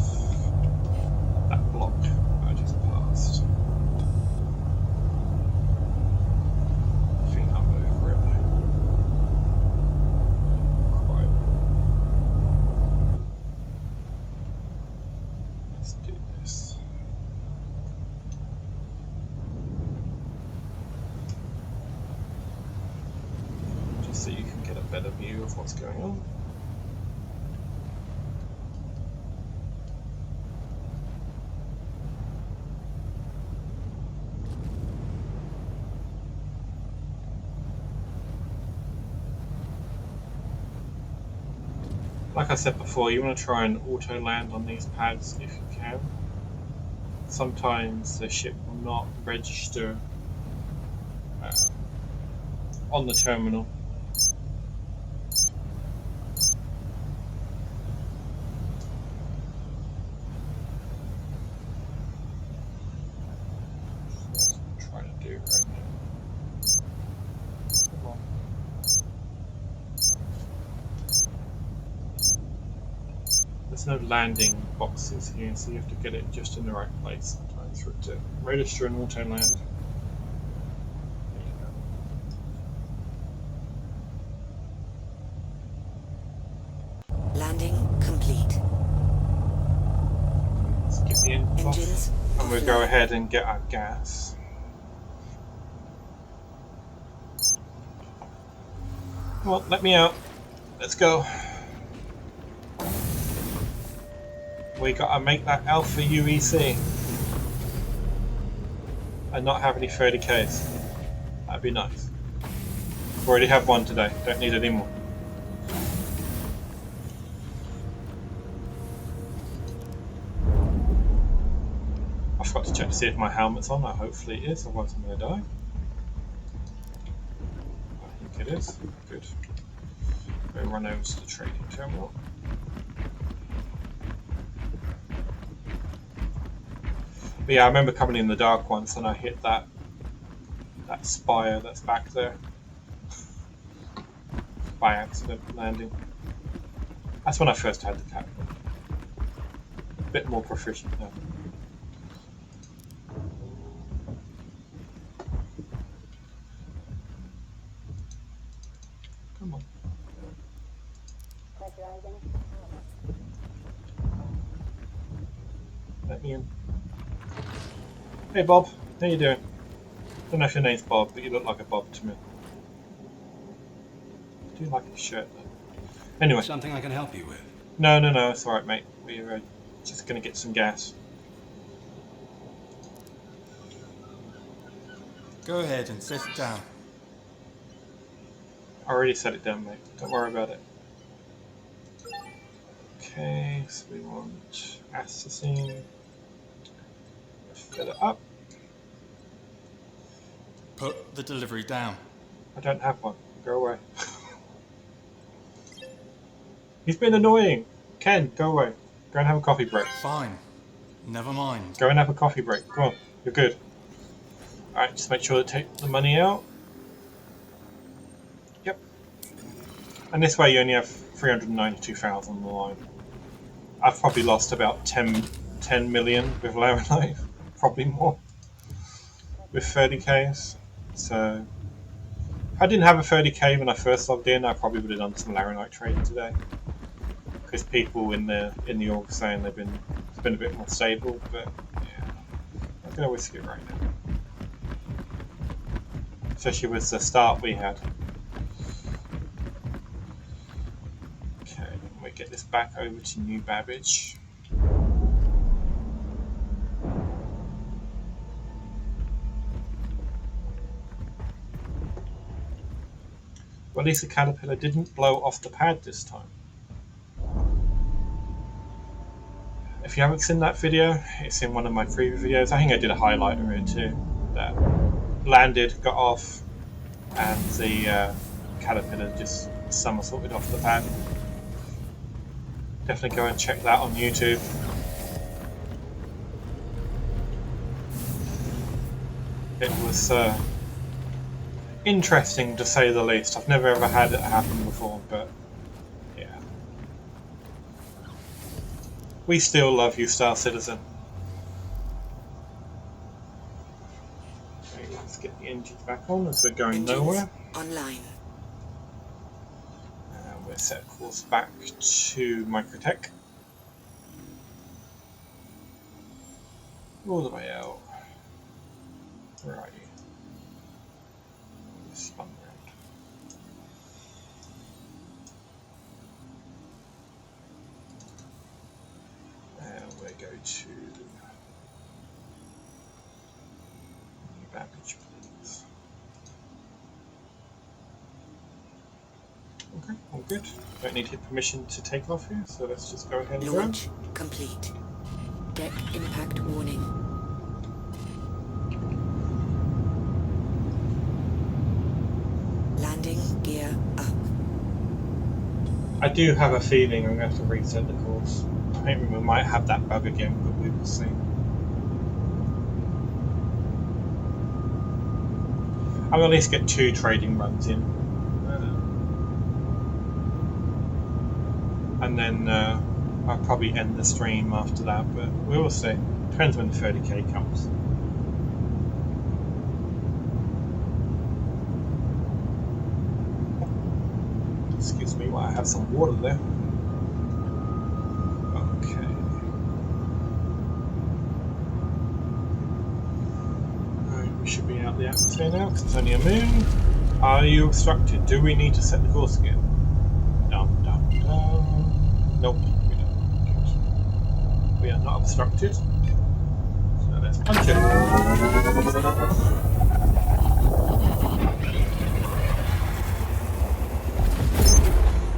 that block that I just passed. I think I'm over it. Quite. Let's do this. Just so you can get a better view of what's going on. Like I said before, you want to try and auto land on these pads if you can. Sometimes the ship will not register on the terminal. That's what I'm trying to do right now. Come on. There's no landing boxes here, so you have to get it just in the right place sometimes for it to register and auto land. There you go. Landing complete. Let's get the engines Engines off, and we'll go ahead and get our gas. Come on, let me out. Let's go. We gotta make that Alpha aUEC and not have any 30Ks. That'd be nice. We already have one today, don't need any more. I forgot to check to see if my helmet's on. Hopefully it is, otherwise I'm gonna die. I think it is. Good. We'll run over to the trading terminal. But yeah, I remember coming in the dark once and I hit that spire that's back there by accident landing. That's when I first had the captain. A bit more proficient now. Come on. Let me in. Hey Bob, how you doing? Don't know if your name's Bob, but you look like a Bob to me. I do like his shirt though. Anyway. Something I can help you with? No, it's alright mate. We're just gonna get some gas. Go ahead and set it down. I already set it down, mate. Don't worry about it. Okay, so we want assassin. Fill it up. Put the delivery down. I don't have one. Go away. He's been annoying. Ken, go away. Go and have a coffee break. Fine. Never mind. Go and have a coffee break. Come on, you're good. Alright, just make sure to take the money out. Yep. And this way you only have 392,000 on the line. I've probably lost about 10 million with Laranite. Probably more. With 30Ks. So if I didn't have a 30K when I first logged in, I probably would have done some Laranite trading today. Because people in the org saying it's been a bit more stable, but yeah, I'm gonna risk it right now. Especially with the start we had. Okay, we get this back over to New Babbage. Well, at least the caterpillar didn't blow off the pad this time. If you haven't seen that video, it's in one of my previous videos. I think I did a highlight of it too. That landed, got off, and the caterpillar just somersaulted off the pad. Definitely go and check that on YouTube. It was interesting to say the least. I've never ever had it happen before, but yeah. We still love you, Star Citizen. Okay, let's get the engines back on as we're going nowhere. Online. We're set course back to Microtech. All the way out. Where are you? Spun around. And we go to New Babbage, please. Okay, all good. Don't need his permission to take off here, so let's just go ahead and go. Launch complete. Deck impact warning. Landing gear up. I do have a feeling I'm going to have to reset the course. I think we might have that bug again, but we will see. I'll at least get 2 trading runs in. And then I'll probably end the stream after that, but we will see. Depends when the 30K comes. Excuse me while I have some water there. Okay. Alright, we should be out of the atmosphere now because it's only a moon. Are you obstructed? Do we need to set the course again? Dum dum dum. Nope, we don't. Good. We are not obstructed. So let's punch it.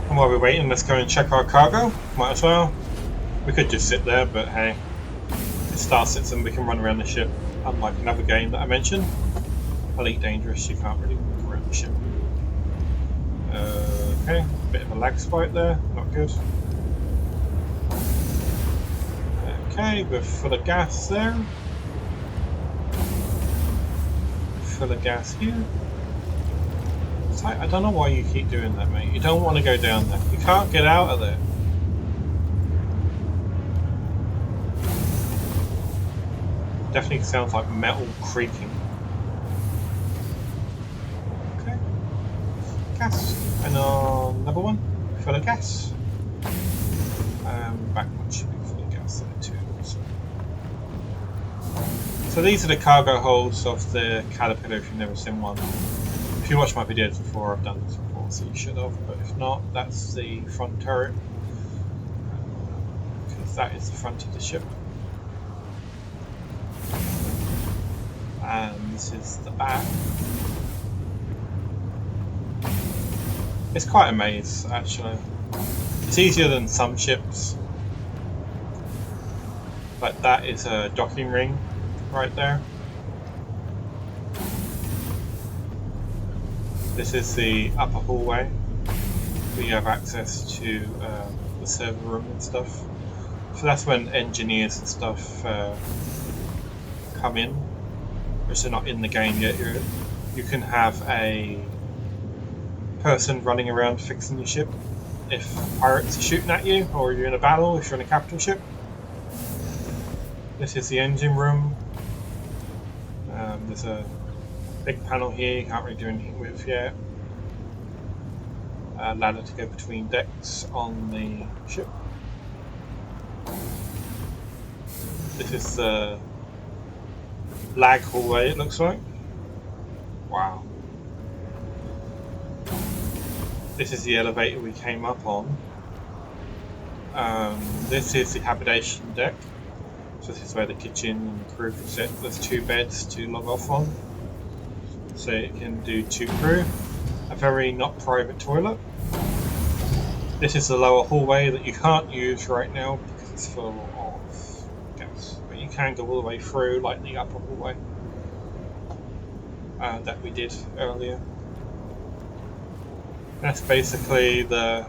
And while we're waiting, let's go and check our cargo. Might as well. We could just sit there, but hey, it's Star Citizen, we can run around the ship. Unlike another game that I mentioned, Elite Dangerous, you can't really walk around the ship. Okay, bit of a lag spike there, not good. Okay, we're full of gas there. Full of gas here. I don't know why you keep doing that, mate. You don't want to go down there. You can't get out of there. Definitely sounds like metal creaking. Okay. Gas. And on level 1, full of gas. Back one should be full of gas there too. So these are the cargo holds of the Caterpillar if you've never seen one. If you watched my videos before, I've done this before, so you should have, but if not, that's the front turret. Because that is the front of the ship. And this is the back. It's quite a maze, actually. It's easier than some ships. But that is a docking ring right there. This is the upper hallway where you have access to the server room and stuff. So that's when engineers and stuff come in, which are not in the game yet. You can have a person running around fixing your ship if pirates are shooting at you, or you're in a battle if you're in a capital ship. This is the engine room. There's a big panel here you can't really do anything with yet. A ladder to go between decks on the ship. This is the lag hallway, it looks like. Wow. This is the elevator we came up on. This is the habitation deck. So this is where the kitchen and the crew can sit. There's 2 beds to log off on. So it can do 2 crew. A very not private toilet. This is the lower hallway that you can't use right now because it's full of gas. But you can go all the way through like the upper hallway that we did earlier. That's basically the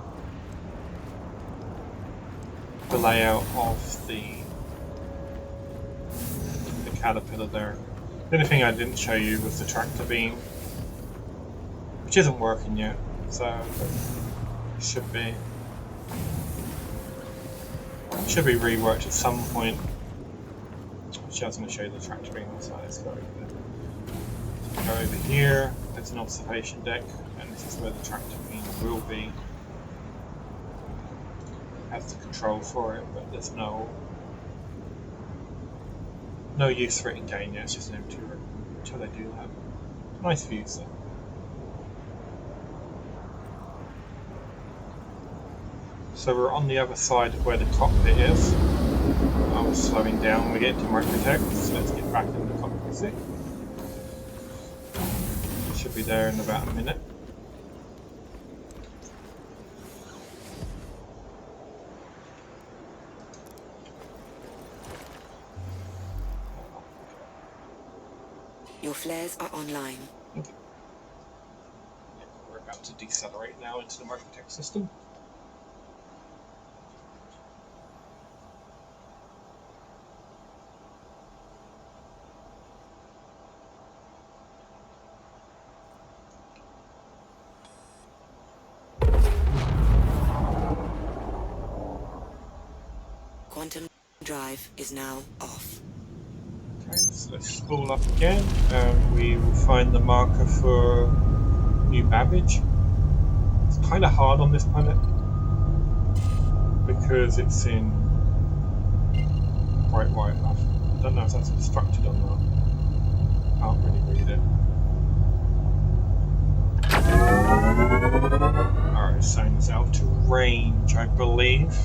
layout of the caterpillar there. The only thing I didn't show you was the tractor beam, which isn't working yet, so it should be reworked at some point. Actually, I was going to show you the tractor beam on the side. Let's go over there. Go over here. There's an observation deck, and this is where the tractor beam will be. Has the control for it, but there's no use for it in game yet. It's just an empty room until they do that. Nice views though. So we're on the other side of where the cockpit is. I was slowing down. We get to microtech, so let's get back in the cockpit seat. Should be there in about a minute. Your flares are online. Okay. We're about to decelerate now into the microtech system. Quantum drive is now off. Okay, so let's spool up again, and we will find the marker for New Babbage. It's kind of hard on this planet because it's in bright white. I don't know if that's obstructed or not. Can't really read it. Alright, sounds out to range, I believe.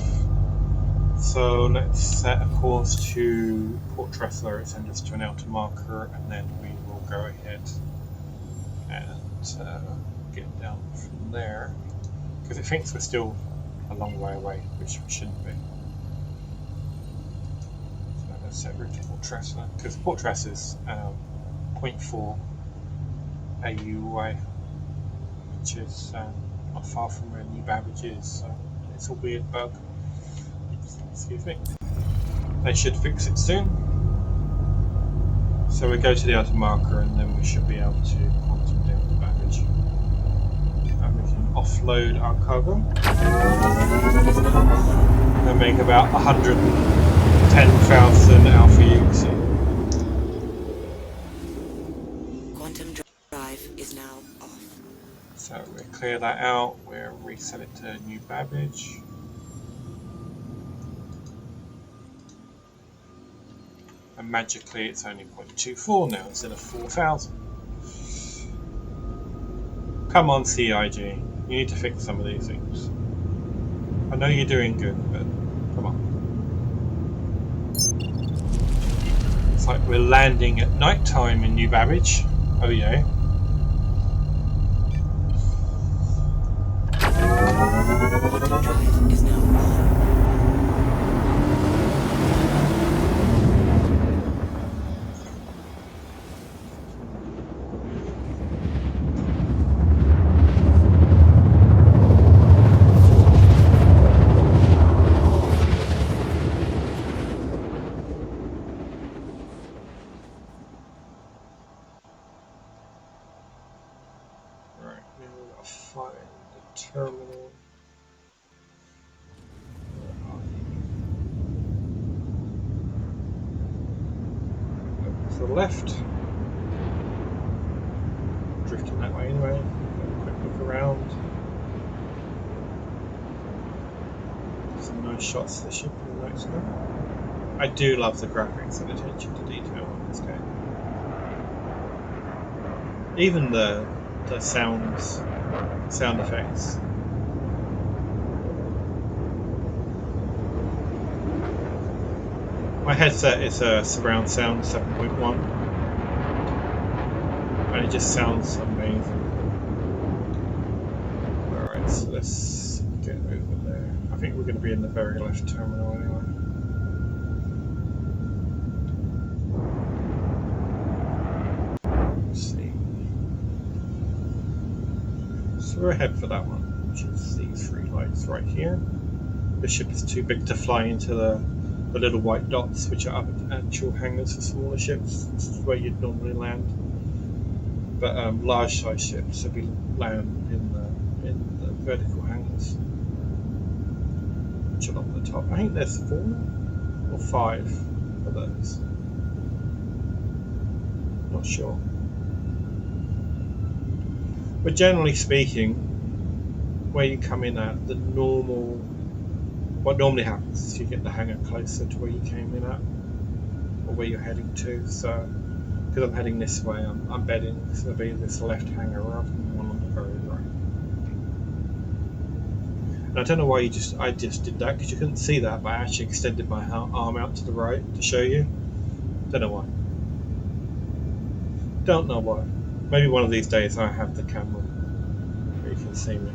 So let's set a course to Port Tressler and send us to an outer marker, and then we will go ahead and get down from there. Because it thinks we're still a long way away, which we shouldn't be. So let's set route to Port Tressler, because Port Tressler is 0.4 aUEC, which is not far from where New Babbage is, so it's a weird bug. Excuse me. They should fix it soon. So we go to the outer marker, and then we should be able to quantum down the baggage. And we can offload our cargo. And make about 110,000 alpha UEC. Quantum drive is now off. So we'll clear that out. We'll reset it to New Babbage. And magically it's only 0.24 now instead of 4,000. Come on, CIG. You need to fix some of these things. I know you're doing good, but come on. It's like we're landing at night time in New Babbage. Oh yeah. the left. Drifting that way anyway. Have a quick look around. Some nice shots of the ship in the night sky. I do love the graphics and attention to detail in this game. Even the sound effects. My headset is a surround sound 7.1, and it just sounds amazing. Alright, so let's get over there. I think we're going to be in the very left terminal anyway. Let's see. So we're ahead for that one, which is these three lights right here. The ship is too big to fly into the little white dots, which are actual hangars for smaller ships. This is where you'd normally land. But large size ships would be land in the vertical hangars, which are along the top. I think there's 4 or 5 of those. Not sure. But generally speaking, where you come in at, what normally happens is you get the hangar closer to where you came in at, or where you're heading to. So, because I'm heading this way, I'm betting it's going to be this left hangar rather than the one on the very right. And I don't know why I just did that, because you couldn't see that, but I actually extended my arm out to the right to show you. Don't know why. Don't know why. Maybe one of these days I have the camera where you can see me.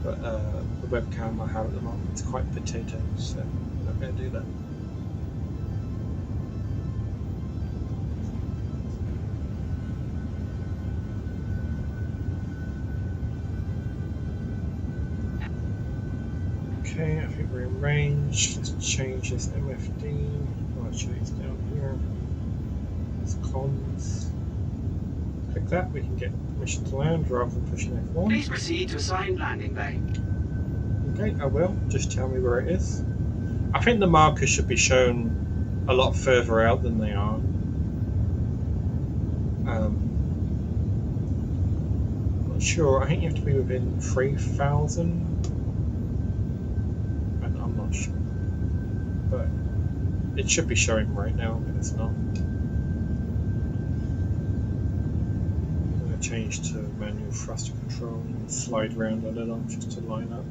But the webcam I have at the moment is quite potato, so I'm not going to do that. Okay, I think we're in range. Let's change this MFD. Oh, actually, it's down here. It's comms. Click that, we can get permission to land rather than pushing F1. Please proceed to assigned landing bay. Okay, I will. Just tell me where it is. I think the markers should be shown a lot further out than they are. Not sure. I think you have to be within 3,000. I'm not sure. But it should be showing right now, but it's not. I'm going to change to manual thruster control and slide around a little just to line up.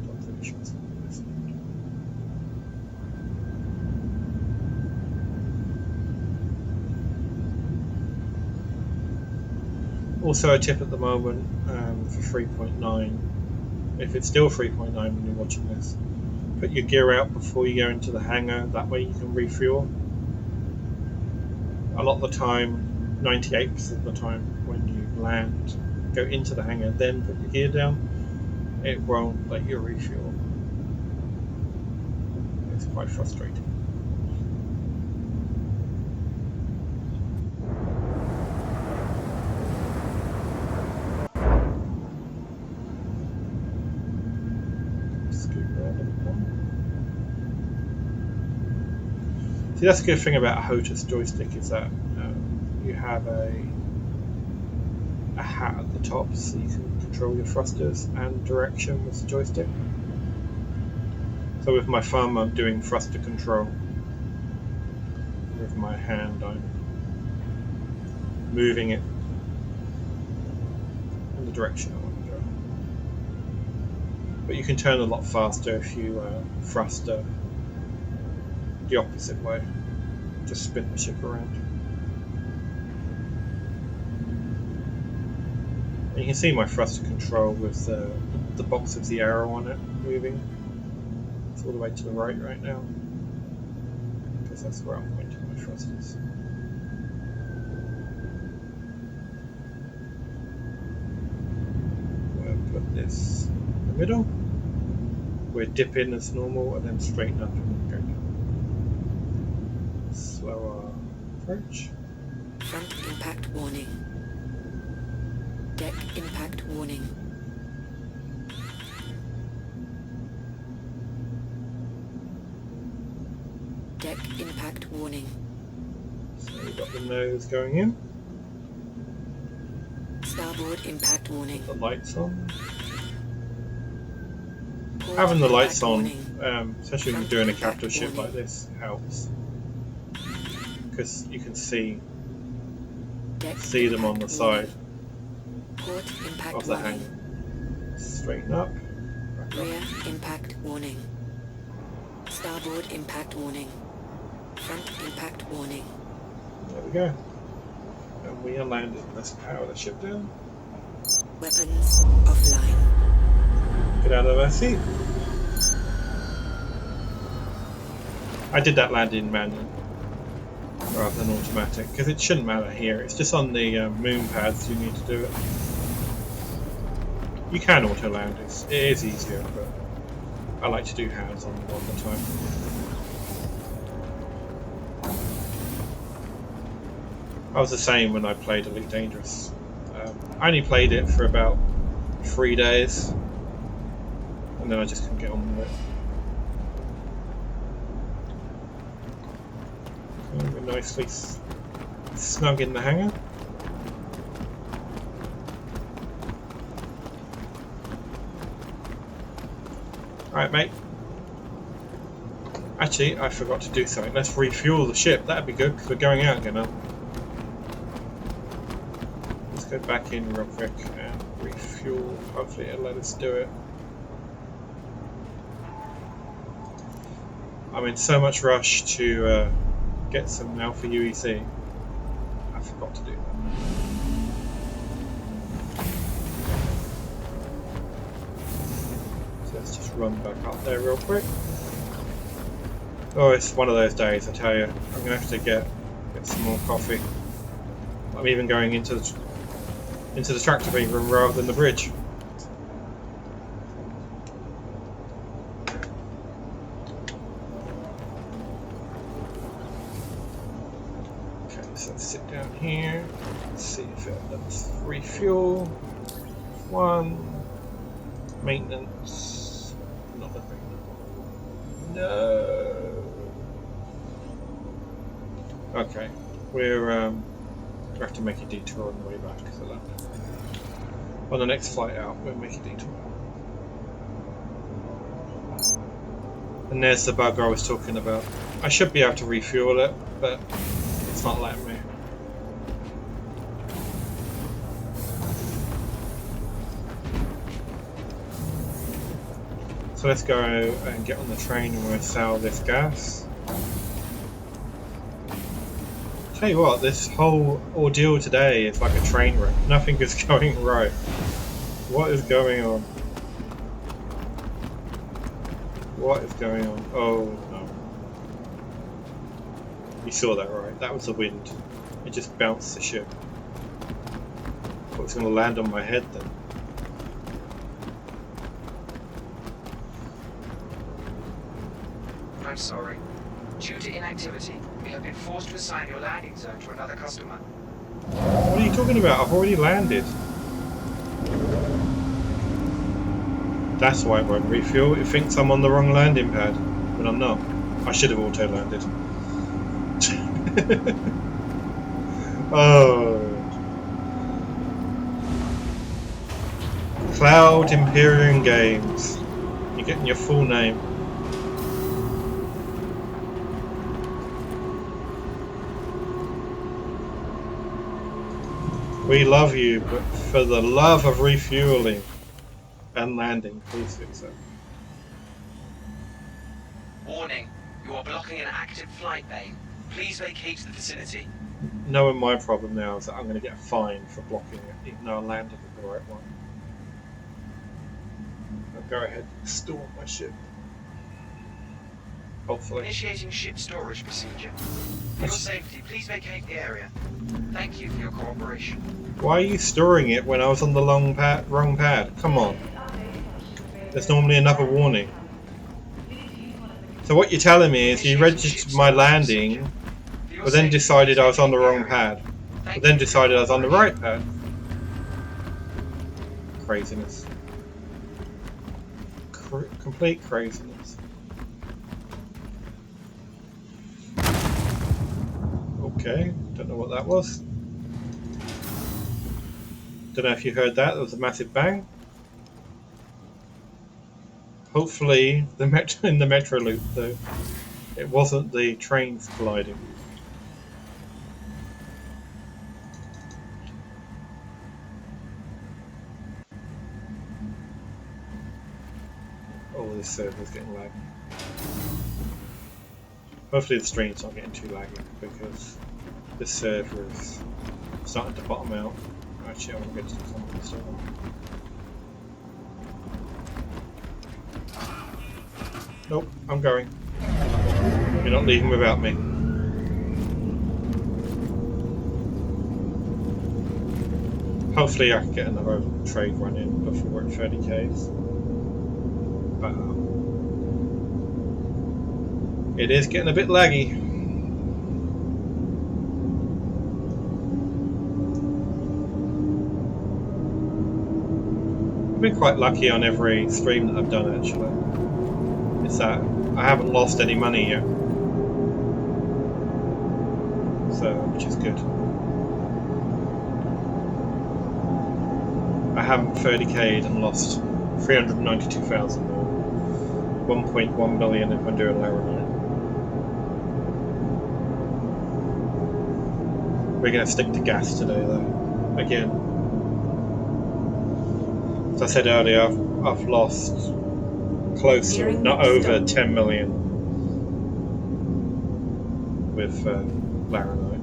I'm pretty sure it's this. Also a tip at the moment for 3.9, if it's still 3.9 when you're watching this, put your gear out before you go into the hangar, that way you can refuel. A lot of the time, 98% of the time when you land, go into the hangar, then put your gear down, it won't let you refuel. It's quite frustrating. See, that's a good thing about a HOTAS joystick, is that you have a hat at the top, so you can control your thrusters and direction with the joystick. So with my thumb I'm doing thruster control. With my hand I'm moving it in the direction I want to go. But you can turn a lot faster if you thruster the opposite way. Just spin the ship around. And you can see my thruster control with the box with the arrow on it moving. It's all the way to the right now, because that's where I'm pointing my thrusters. We'll put this in the middle. We'll dip in as normal and then straighten up and go down. Slower approach. Front impact warning. Deck impact warning. impact warning. So we've got the nose going in. Starboard impact warning. The lights on. Port Having the lights impact on, warning. especially when Front you're doing a impact capital ship warning. like this, helps. Because you can see Deck them on the impact warning. side Port impact of the warning. hangar. Straighten up. Back up. Rear impact warning. Starboard impact warning. Front impact warning. There we go. And we are landed. Let's power the ship down. Weapons offline. Get out of our seat. I did that landing manual rather than automatic because it shouldn't matter here. It's just on the moon pads you need to do it. You can auto land. It is easier, but I like to do hands on one at a time. I was the same when I played Elite Dangerous. I only played it for about 3 days, and then I just couldn't get on with it. Okay, we're nicely snug in the hangar. Alright, mate. Actually, I forgot to do something. Let's refuel the ship. That'd be good, because we're going out again now. Let's go back in real quick and refuel. Hopefully it'll let us do it. I'm in so much rush to get some Alpha UEC. I forgot to do that. So let's just run back up there real quick. Oh, it's one of those days, I tell you. I'm gonna have to get some more coffee. I'm even going into the tractor beam room rather than the bridge. Okay, so let's sit down here. Let's see if it lets refuel. One. Maintenance. Not the thing. No. Okay, we're we have to make a detour on the way back to London. On the next flight out, we'll make a detour. And there's the bug I was talking about. I should be able to refuel it, but it's not letting me. So let's go and get on the train and we'll sell this gas. Tell you what, this whole ordeal today is like a train wreck. Nothing is going right. What is going on? What is going on? Oh no. You saw that, right? That was the wind. It just bounced the ship. I thought it was going to land on my head then. I'm sorry. Due to inactivity, we have been forced to assign your landing zone to another customer. What are you talking about? I've already landed. That's why it won't refuel. It thinks I'm on the wrong landing pad, but I'm not. I should have auto-landed. Oh. Cloud Imperium Games. You're getting your full name. We love you, but for the love of refueling and landing, please fix it. Warning, you are blocking an active flight lane. Please vacate the vicinity. Knowing my problem now is that I'm going to get fined for blocking it, even though I landed at the right one. I'll go ahead and store my ship. Hopefully. Initiating ship storage procedure. For your safety, please vacate the area. Thank you for your cooperation. Why are you storing it when I was on the wrong pad? Come on. There's normally another warning. So what you're telling me is you registered my landing, but then decided I was on the wrong pad. But then decided I was on the right pad. Craziness. Complete craziness. Okay, don't know what that was. Don't know if you heard that. There was a massive bang. Hopefully, in the metro loop, though, it wasn't the trains colliding. Oh, this server's getting laggy. Hopefully the stream's not getting too laggy, because this server is starting to bottom out. Actually, I want to get to the conference server. Nope, I'm going. You're not leaving without me. Hopefully I can get another trade run in before we're at 30Ks. But it is getting a bit laggy. I've been quite lucky on every stream that I've done, actually. It's that I haven't lost any money yet. So, which is good. I haven't 30k'd and lost 392,000 or 1.1 million if I'm doing Laramite. We're going to stick to gas today, though. Again. As I said earlier, I've lost close to, not over 10 million with Laramite.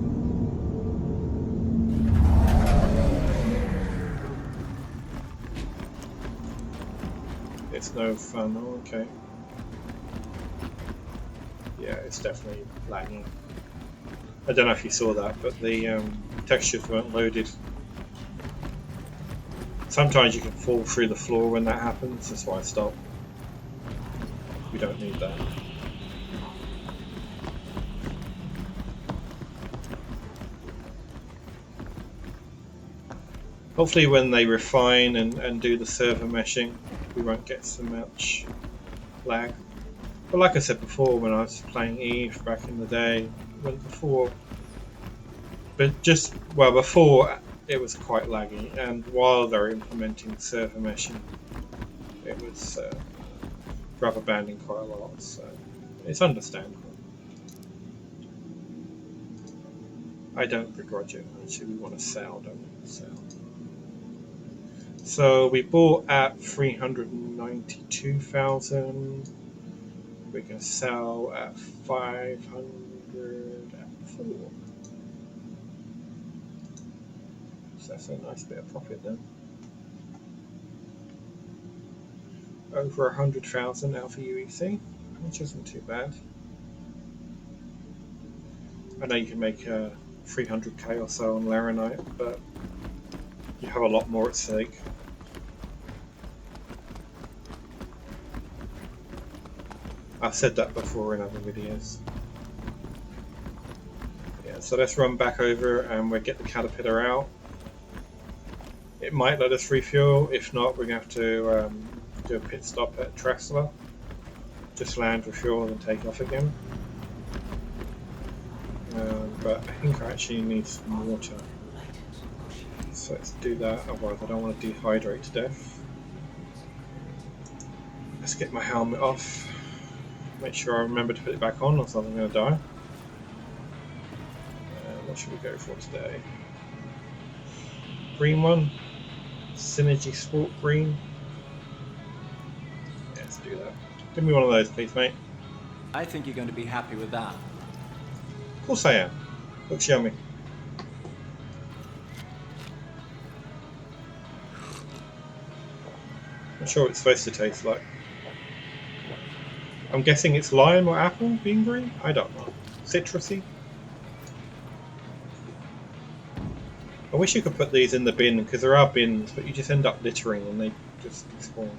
It's no fun. Oh, okay. Yeah, it's definitely lagging. I don't know if you saw that, but the textures weren't loaded. Sometimes you can fall through the floor when that happens, that's why I stopped. We don't need that. Hopefully when they refine and do the server meshing, we won't get so much lag. But like I said before, when I was playing Eve back in the day, before it was quite laggy, and while they're implementing server meshing, it was rubber banding quite a lot, so it's understandable. I don't begrudge it. Actually, we want to sell, don't we? Sell. So we bought at 392,000. We can sell at 504. So that's a nice bit of profit then. Over 100,000 out for aUEC, which isn't too bad. I know you can make 300k or so on Laramite, but you have a lot more at stake. I've said that before in other videos. Yeah, so let's run back over and we'll get the caterpillar out. It might let us refuel. If not, we're going to have to do a pit stop at Tressler. Just land, refuel, and take off again. But I think I actually need some water. So let's do that, otherwise I don't want to dehydrate to death. Let's get my helmet off. Make sure I remember to put it back on, or else I'm going to die. What should we go for today? Green one? Synergy Sport Green? Yeah, let's do that. Give me one of those, please, mate. I think you're going to be happy with that. Of course I am. Looks yummy. Not sure what it's supposed to taste like. I'm guessing it's lime or apple being green? I don't know. Citrusy? I wish you could put these in the bin, because there are bins, but you just end up littering and they just spawn.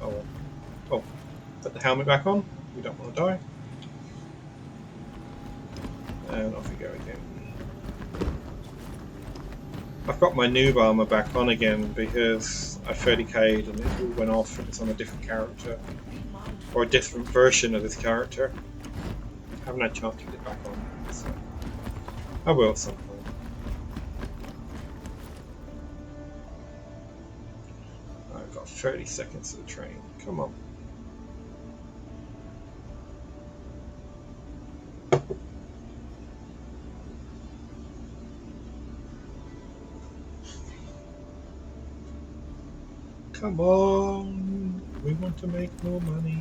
Oh, put the helmet back on. We don't want to die. And off we go again. I've got my noob armor back on again because I 30k'd and it all went off and it's on a different character. Or a different version of this character. I haven't had a chance to get it back on. So I will at some point. I've got 30 seconds to the train. Come on. Come on. We want to make more money.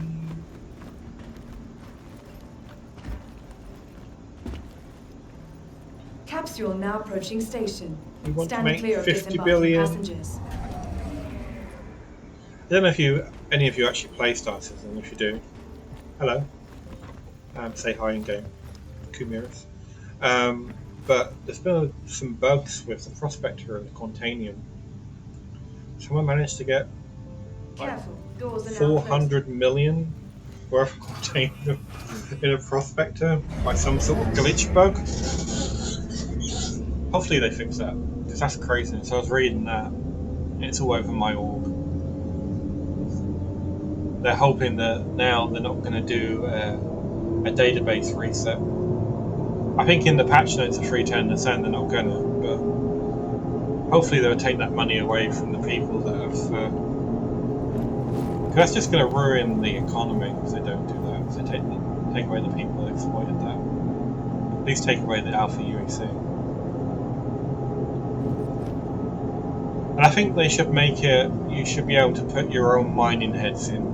Capsule now approaching station. We want to Stand make clear of 50 disembarking billion. passengers. I don't know if any of you actually play Star Citizen. If you do, hello. Say hi in game, Kumiris. But there's been some bugs with the Prospector and the Contanium. Someone managed to get like Careful, doors are now 400 million worth of Contanium in a Prospector by some sort of glitch bug. Hopefully they fix that, because that's crazy. So I was reading that, and it's all over my org. They're hoping that now they're not going to do a database reset. I think in the patch notes of 3.10 they're saying they're not going to, but hopefully they'll take that money away from the people that have... because that's just going to ruin the economy if they don't do that. If they take away the people that exploited that. At least take away the alpha UEC. And I think they should make it, you should be able to put your own mining heads in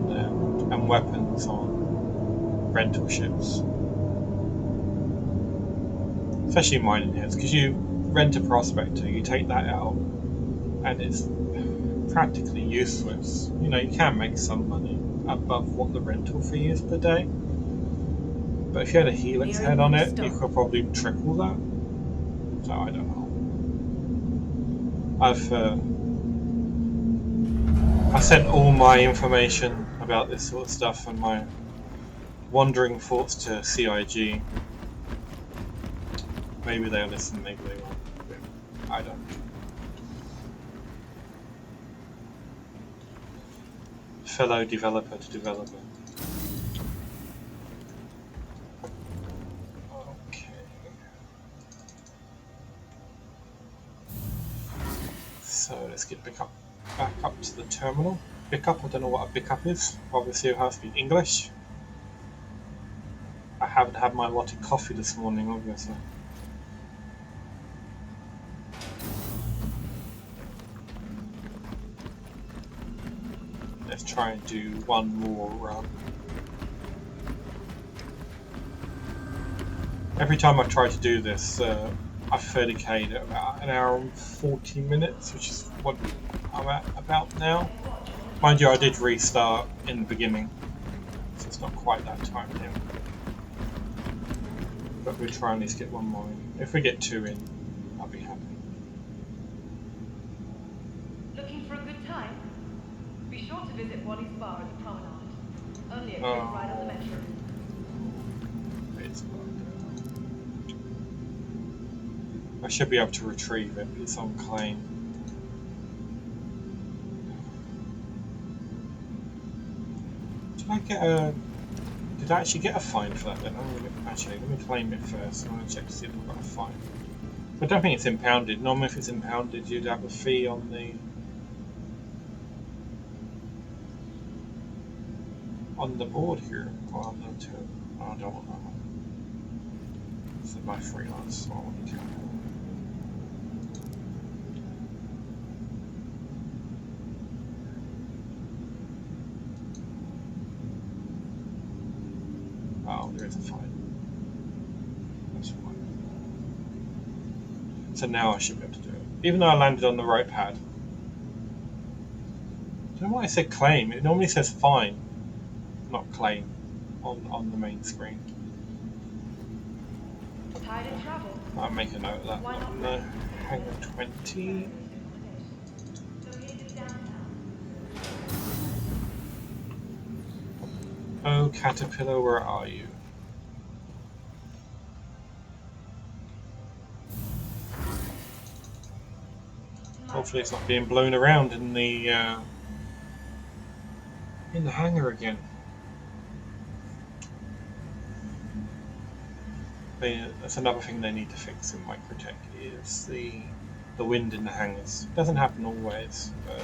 and weapons on rental ships. Especially mining heads, because you rent a Prospector, you take that out, and it's practically useless. You know, you can make some money above what the rental fee is per day. But if you had a Helix head on it, you could probably triple that. So I don't know. I sent all my information about this sort of stuff and my wandering thoughts to CIG. Maybe they'll listen, maybe they won't. I don't know. Fellow developer to developer. Okay. So let's get back up to the terminal. Pickup, I don't know what a pickup is. Obviously, I have to speak English. I haven't had my lot of coffee this morning, obviously. Let's try and do one more run. Every time I've tried to do this, I've 30k'd at about an hour and 40 minutes, which is what I'm at about now. Mind you, I did restart in the beginning, so it's not quite that time yet. But we'll try and at least get one more in. If we get 2 in, I'll be happy. Looking for a good time? Be sure to visit Wally's bar at the promenade. Only a quick ride on the metro. I should be able to retrieve it, but it's on claim. Did I actually get a fine for that then? Actually, let me claim it first. I want to check to see if I've got a fine. I don't think it's impounded. Normally if it's impounded you'd have a fee on the board here. Well, I'm not too. I don't want that one. This is my freelance, so I want to count it. Oh, there is a fine. That's fine. So now I should be able to do it. Even though I landed on the right pad. I don't know why I said claim. It normally says fine, not claim, on the main screen. I'll make a note of that. No, hang on, 20. Oh, Caterpillar, where are you? Hopefully it's not being blown around in the hangar again. That's another thing they need to fix in Microtech is the wind in the hangars. It doesn't happen always, but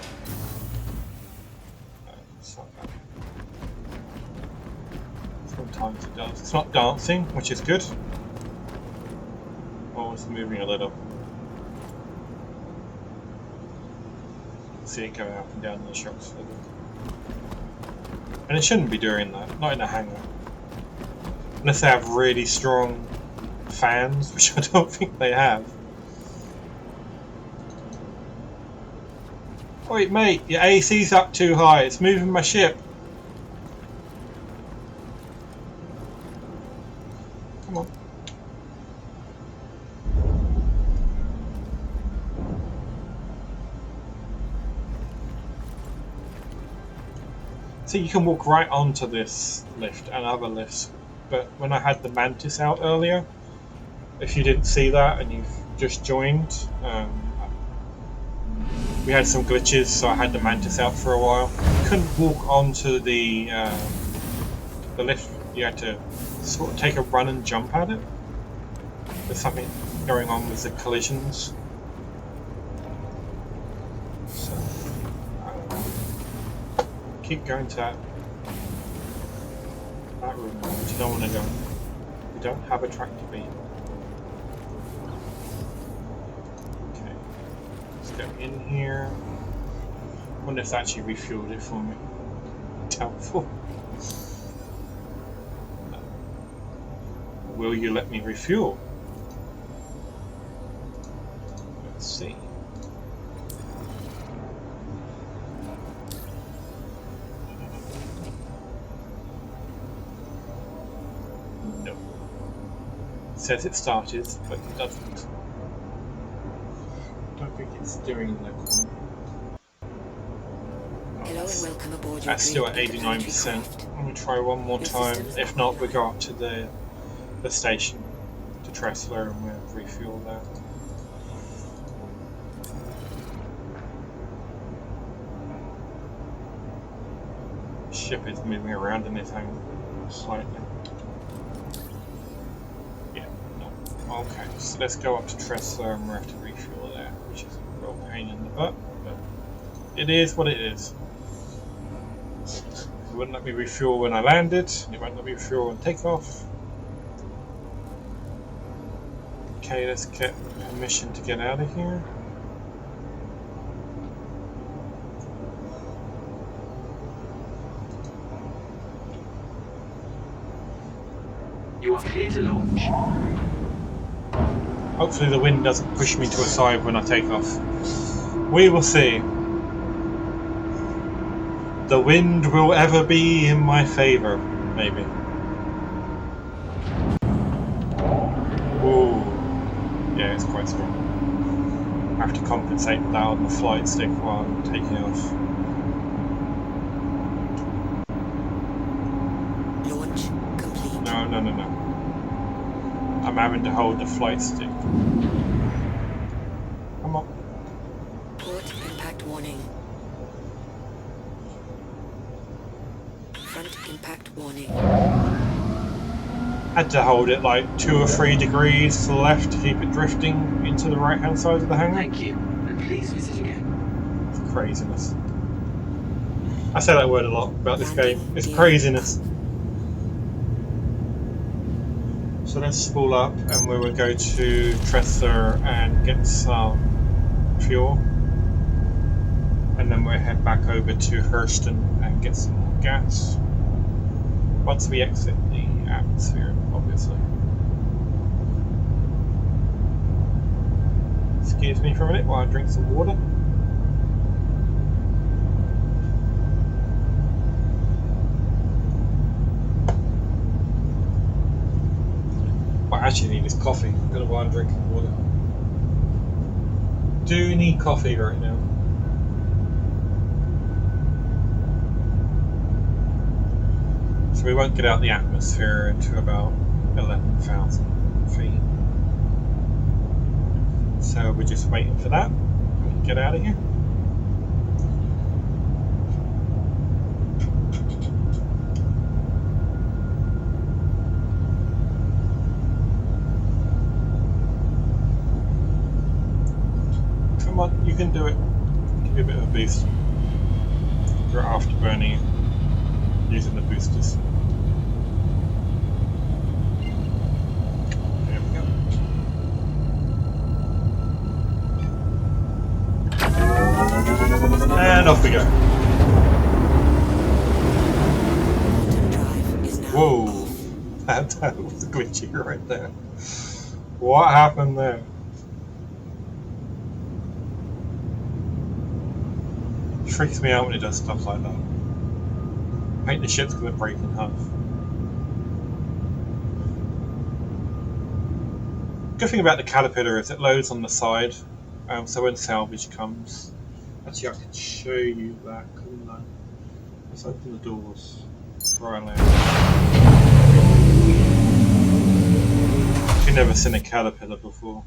sometimes it does. It's not dancing, which is good. Oh, it's moving a little. See it going up and down in the shops. And it shouldn't be doing that, not in a hangar. Unless they have really strong fans, which I don't think they have. Wait, mate, your AC's up too high, it's moving my ship. Come on. See, you can walk right onto this lift and other lifts, but when I had the Mantis out earlier, if you didn't see that and you've just joined, we had some glitches, so I had the Mantis out for a while. You couldn't walk onto the lift, you had to sort of take a run and jump at it. There's something going on with the collisions. So, keep going to that room, which you don't want to go. You don't have a track to beat. Okay, let's go in here. I wonder if it's actually refueled it for me. Doubtful. Will you let me refuel? Let's see. Says it started, but it doesn't. Don't think it's doing the. Hello and welcome aboard. That's still at 89%. I'm gonna try one more time. If not, we go up to the station to Tressler and we'll refuel there. Ship is moving around in this hangar slightly. Okay, so let's go up to Tressler and we'll have to refuel there, which is a real pain in the butt, but it is what it is. It wouldn't let me refuel when I landed, and it won't let me refuel on takeoff. Okay, let's get permission to get out of here. You are clear to launch. Hopefully the wind doesn't push me to a side when I take off. We will see. The wind will ever be in my favour, maybe. Ooh. Yeah, it's quite strong. I have to compensate that on the flight stick while I'm taking off. Launch complete. No. I'm having to hold the flight stick. Come on. Port impact warning. Front impact warning. Had to hold it like 2 or 3 degrees to the left to keep it drifting into the right hand side of the hangar. Thank you, and please visit again. It's craziness. I say that word a lot about this game. It's craziness. So let's spool up and we will go to Tressler and get some fuel. And then we'll head back over to Hurston and get some more gas. Once we exit the atmosphere, obviously. Excuse me for a minute while I drink some water. What I actually need is coffee. I don't know why I'm drinking water. Do need coffee right now. So we won't get out the atmosphere into about 11,000 feet. So we're just waiting for that. We can get out of here. You can do it. Give you a bit of a boost. You're afterburning using the boosters. There we go. And off we go. Whoa, that was glitchy right there. What happened there? It freaks me out when it does stuff like that. I think the ship's going to break in half. Good thing about the Caterpillar is it loads on the side, so when salvage comes, actually I can show you that, couldn't I? Let's open the doors before I land. I've never seen a Caterpillar before.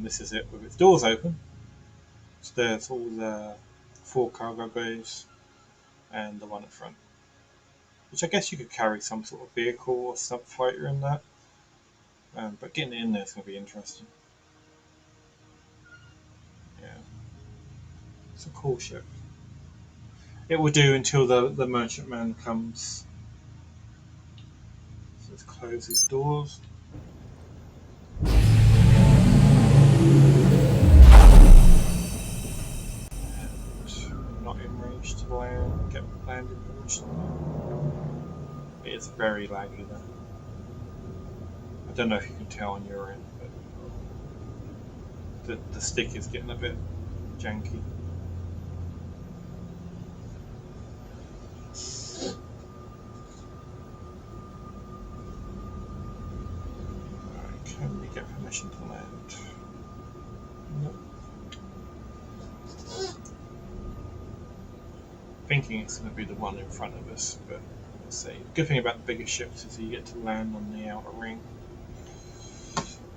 This is it with its doors open. So there's all the 4 cargo bays and the one at front. Which I guess you could carry some sort of vehicle or sub-fighter in that. But getting it in there is going to be interesting. Yeah. It's a cool ship. It will do until the merchantman comes. So let's close these doors. And not in range to land. Get landing permission. It is very laggy though. I don't know if you can tell on your end, but the stick is getting a bit janky. Can we get permission to land? Nope. Thinking it's going to be the one in front of us, but let's see. The good thing about the bigger ships is you get to land on the outer ring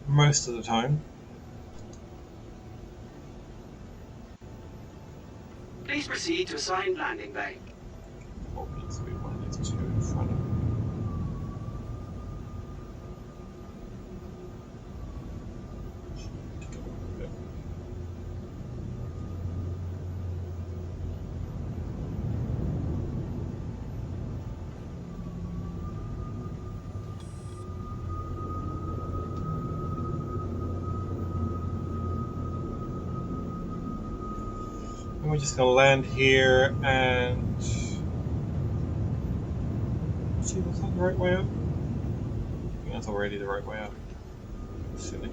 most of the time. Please proceed to assigned landing bay. What needs to be one of these 2 in front of me? We're just going to land here and... See, was that the right way up? I think that's already the right way up. Silly.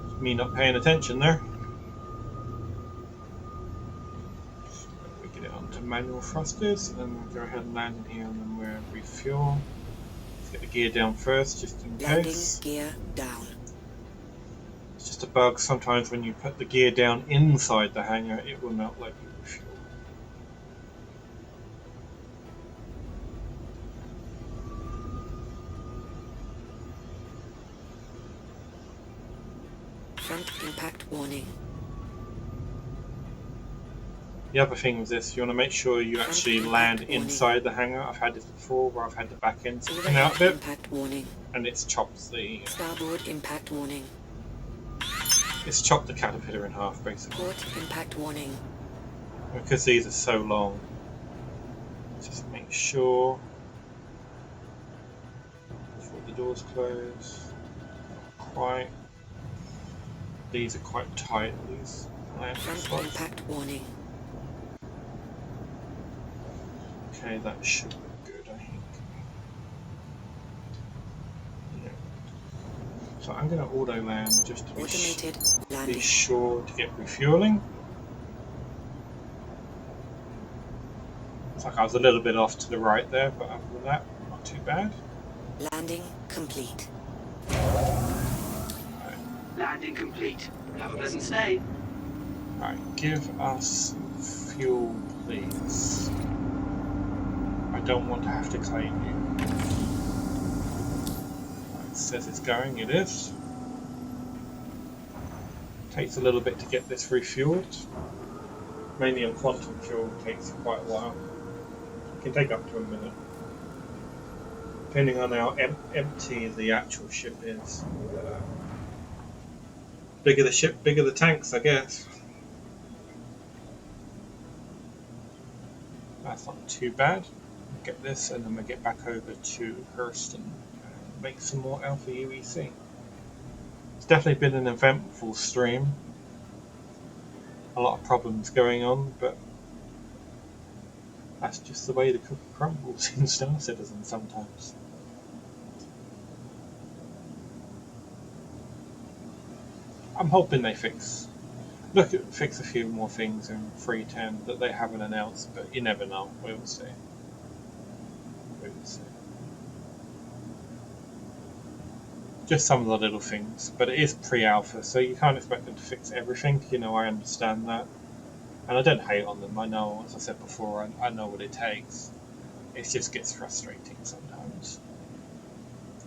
It's me not paying attention there. We get it onto manual thrusters, and then we'll go ahead and land in here, and then we'll refuel. Let's get the gear down first, just in case. Landing gear down. It's just a bug, sometimes when you put the gear down inside the hangar, it will not let you refuel. Front impact warning. The other thing with this, you want to make sure you actually land inside the hangar. I've had this before where I've had the back end sticking out a bit, impact warning. And it's chopped the... Starboard impact warning. It's chopped the Caterpillar in half, basically. Port impact warning. Because these are so long, just make sure before the doors close. Not quite. These are quite tight, these landing Front slots. impact warning. Okay, that should be good, I think. Yeah. So I'm going to auto land just to be sure to get refueling. It's like I was a little bit off to the right there, but other than that, not too bad. Landing complete. Right. Landing complete. Have a pleasant stay. Alright, give us fuel, please. I don't want to have to claim you. Right, it says it's going, it is. Takes a little bit to get this refueled. Mainly on quantum fuel, takes quite a while. It can take up to a minute. Depending on how empty the actual ship is. Bigger the ship, bigger the tanks, I guess. That's not too bad. We'll get this, and then we'll get back over to Hurston and make some more Alpha UEC. It's definitely been an eventful stream. A lot of problems going on, but that's just the way the cookie crumbles in Star Citizen sometimes. I'm hoping they fix a few more things in 3.10 that they haven't announced, but you never know. We will see. We will see. Just some of the little things, but it is pre-alpha, so you can't expect them to fix everything. You know, I understand that, and I don't hate on them. I know, as I said before, I know what it takes. It just gets frustrating sometimes,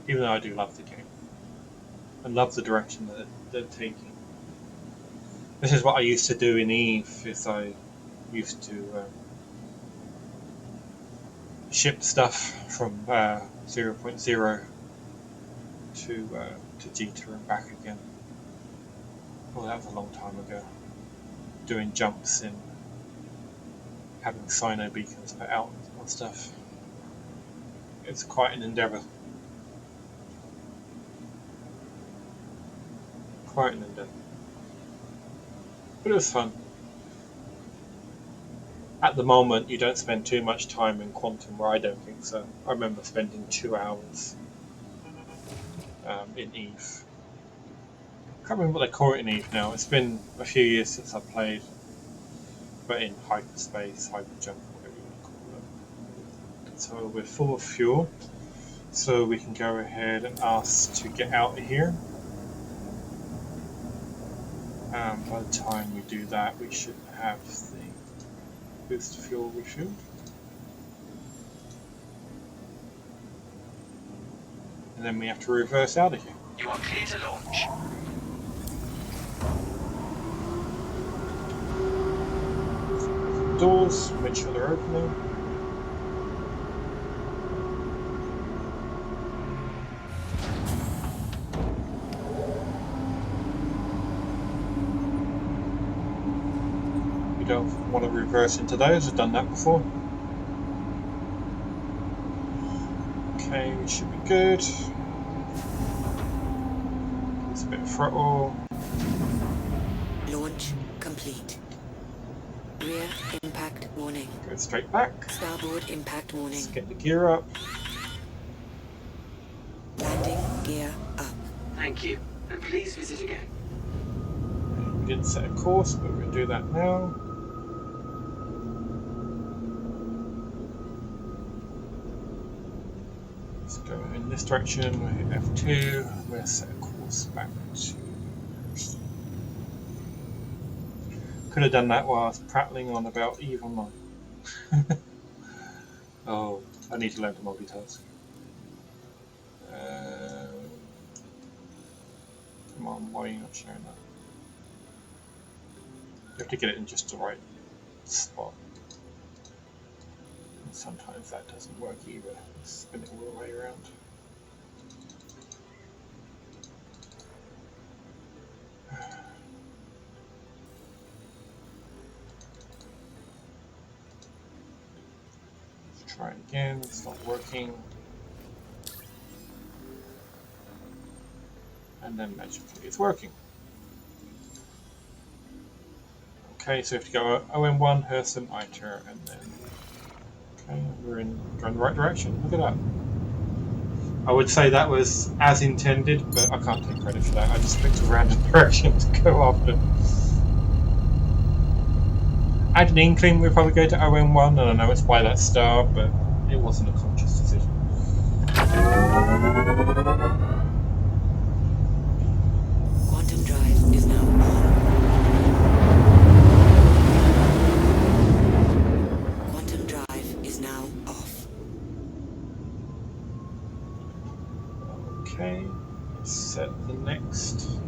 even though I do love the game and love the direction that they're taking. This is what I used to do in EVE. Is I used to ship stuff from 0.0 to Jita and back again. Well, that was a long time ago. Doing jumps in, having Sino beacons put out and stuff. It's quite an endeavour. Quite an endeavour. But it was fun. At the moment, you don't spend too much time in Quantum, where I don't think so. I remember spending 2 hours in EVE. I can't remember what they call it in EVE now. It's been a few years since I played. But in hyperspace, hyperjump, whatever you want to call it. So we're full of fuel. So we can go ahead and ask to get out of here. By the time we do that, we should have the boost fuel refueled. And then we have to reverse out of here. You are clear to launch. Doors, make sure they're opening. You don't want to reverse into those, I've done that before. Okay, we should be good. It's a bit of throttle. Launch complete. Rear impact warning. Go straight back. Starboard impact warning. Let's get the gear up. Landing gear up. Thank you, and please visit again. We didn't set a course, but we're going to do that now. Let's go in this direction. We'll hit F2. We'll set a course back to. Could have done that while I was prattling on about EVE Online. Oh, I need to learn to multitask. Come on, why are you not showing that? You have to get it in just the right spot. And sometimes that doesn't work either. Spin it all the way around. Let's try it again. It's not working. And then magically it's working. Okay, so we have to go OM1, Hurston, ITER, and then. Okay, we're in the right direction. Look at that. I would say that was as intended, but I can't take credit for that. I just picked a random direction to go after. I had an inkling we'd probably go to OM1, and I know it's by that star, but it wasn't a conscious decision. Quantum drive is now on. Quantum drive is now off. Okay, let's set the next.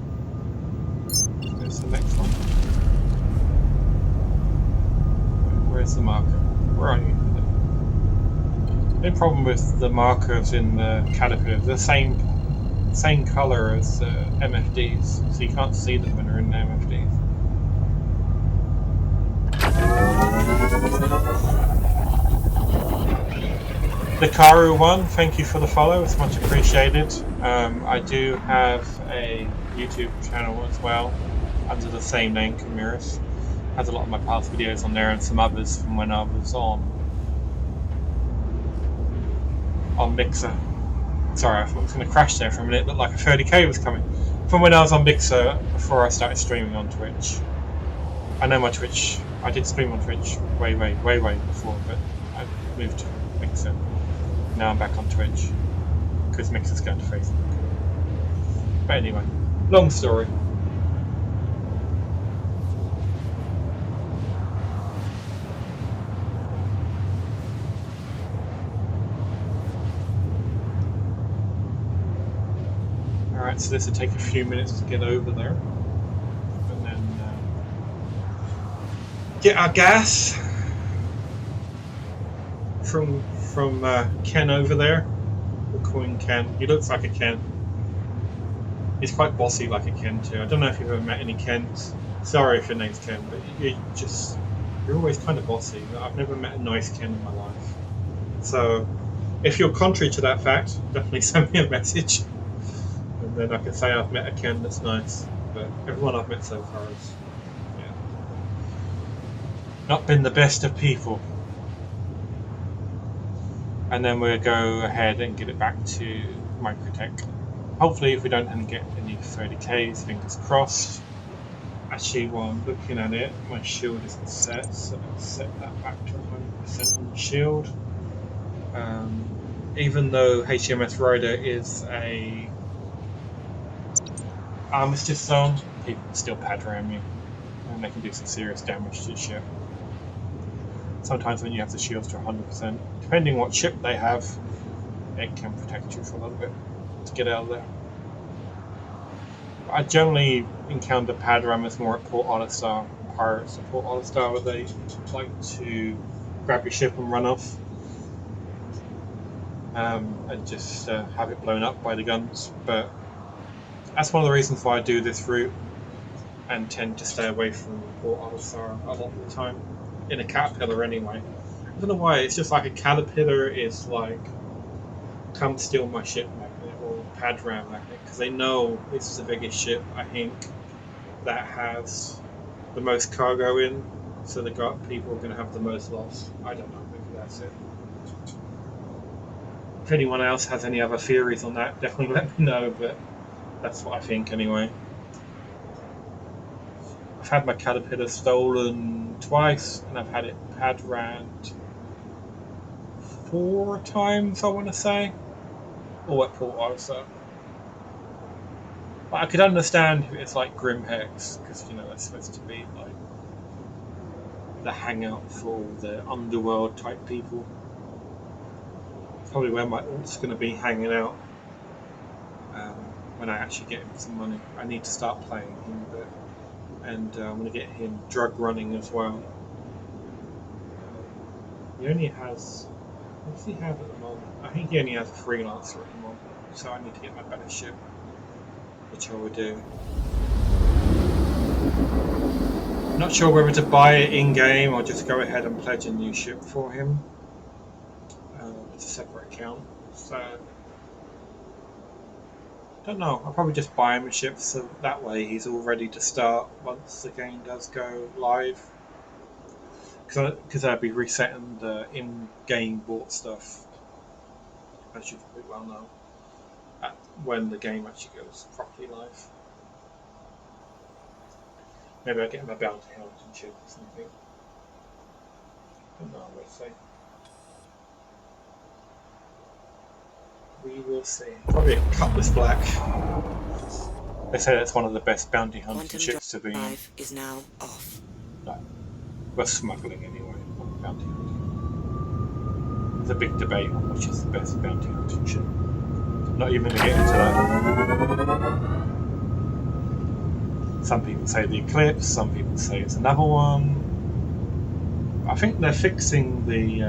There's the next one. Where's the marker? Where are you? The problem with the markers in the Caterpillar, the same same color as MFDs, so you can't see them when they're in the MFDs. The Karu one, thank you for the follow, it's much appreciated. I do have a YouTube channel as well, under the same name, Kamiris. Has a lot of my past videos on there and some others from when I was on Mixer. Sorry, I thought I was going to crash there for a minute. It looked like a 30k was coming. From when I was on Mixer before I started streaming on Twitch. I know my Twitch, I did stream on Twitch way before, but I moved to Mixer. Now I'm back on Twitch because Mixer's going to Facebook. But anyway, long story. Alright, so this will take a few minutes to get over there. And then get our gas from Ken over there. We're calling Ken. He looks like a Ken. He's quite bossy like a Ken too. I don't know if you've ever met any Kens. Sorry if your name's Ken, but you're always kind of bossy. I've never met a nice Ken in my life. So if you're contrary to that fact, definitely send me a message. And then I can say I've met a Ken that's nice. But everyone I've met so far has not been the best of people. And then we'll go ahead and get it back to Microtech. Hopefully if we don't get any 30Ks, fingers crossed. Actually, while I'm looking at it, my shield isn't set, so let's set that back to 100% on the shield. Even though HMS Rider is a armistice zone, people can still pad ram you, and they can do some serious damage to your ship. Sometimes when you have the shields to 100%, depending what ship they have, it can protect you for a little bit to get out of there. I generally encounter pad rammers more at Port Olisar, pirates at Port Olisar, where they like to grab your ship and run off, and just have it blown up by the guns. But that's one of the reasons why I do this route and tend to stay away from Port Olisar a lot of the time. In a caterpillar anyway. I don't know why, it's just like a caterpillar is like, come steal my ship magnet or pad ram magnet, because they know this is the biggest ship, I think, that has the most cargo in, so the people are going to have the most loss. I don't know, maybe that's it. If anyone else has any other theories on that, definitely let me know, but that's what I think anyway. I've had my caterpillar stolen twice, and I've had it pad rammed 4 times, I want to say, all at Port Olisar. But I could understand if it's like Grim Hex, because you know that's supposed to be like the hangout for all the underworld type people. Probably where my alt's going to be hanging out when I actually get him some money. I need to start playing him a bit. And I'm going to get him drug running as well. He only has... What does he have at the moment? I think he only has a freelancer at the moment, so I need to get my better ship, which I will do. I'm not sure whether to buy it in-game or just go ahead and pledge a new ship for him. It's a separate account, so... I don't know, I'll probably just buy him a ship so that way he's all ready to start once the game does go live. Because I'll be resetting the in-game bought stuff, as you probably well know, when the game actually goes properly live. Maybe I'll get him a bounty hunting ship or something. I don't know, we'll see. We will see. Probably a Cutlass Black. They say that's one of the best bounty hunting ships to be in. Is now off. No, we're smuggling anyway, not bounty hunting. There's a big debate on which is the best bounty hunting ship. I'm not even going to get into that. Some people say the Eclipse, some people say it's another one. I think they're fixing the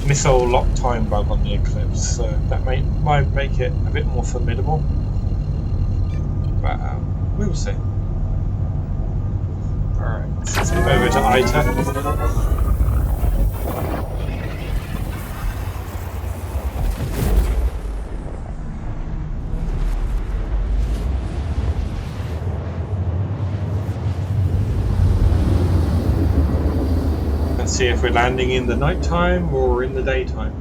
missile lock time bug on the Eclipse, so that might make it a bit more formidable. But we'll see. Alright, let's skip over to ITA. See if we're landing in the nighttime or in the daytime.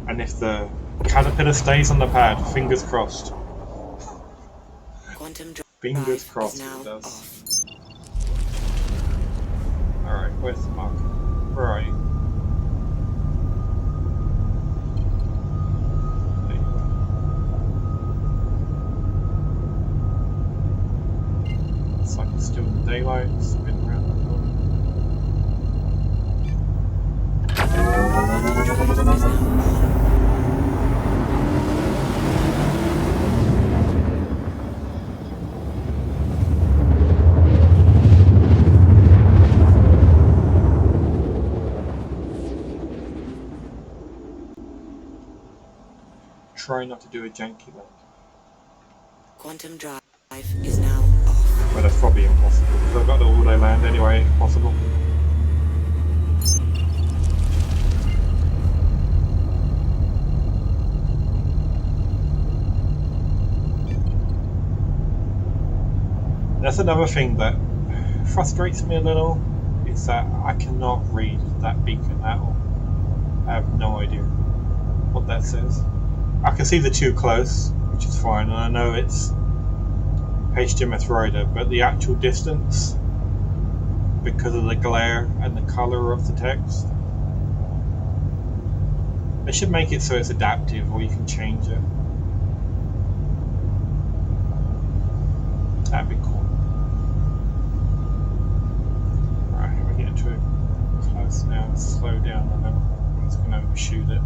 And if the caterpillar stays on the pad, fingers crossed. Fingers crossed it does. Alright, where's the marker? Where are you? There you are. Looks like it's still in the daylight, it's been around that long. Try not to do a janky land. Quantum drive is now off. But that's probably impossible because I've got the all-day land anyway, possible. That's another thing that frustrates me a little, is that I cannot read that beacon at all. I have no idea what that says. I can see the too close, which is fine, and I know it's HMS Rider, but the actual distance, because of the glare and the colour of the text, they should make it so it's adaptive, or you can change it. That'd be cool. Close now, slow down a little. I'm just going to overshoot it.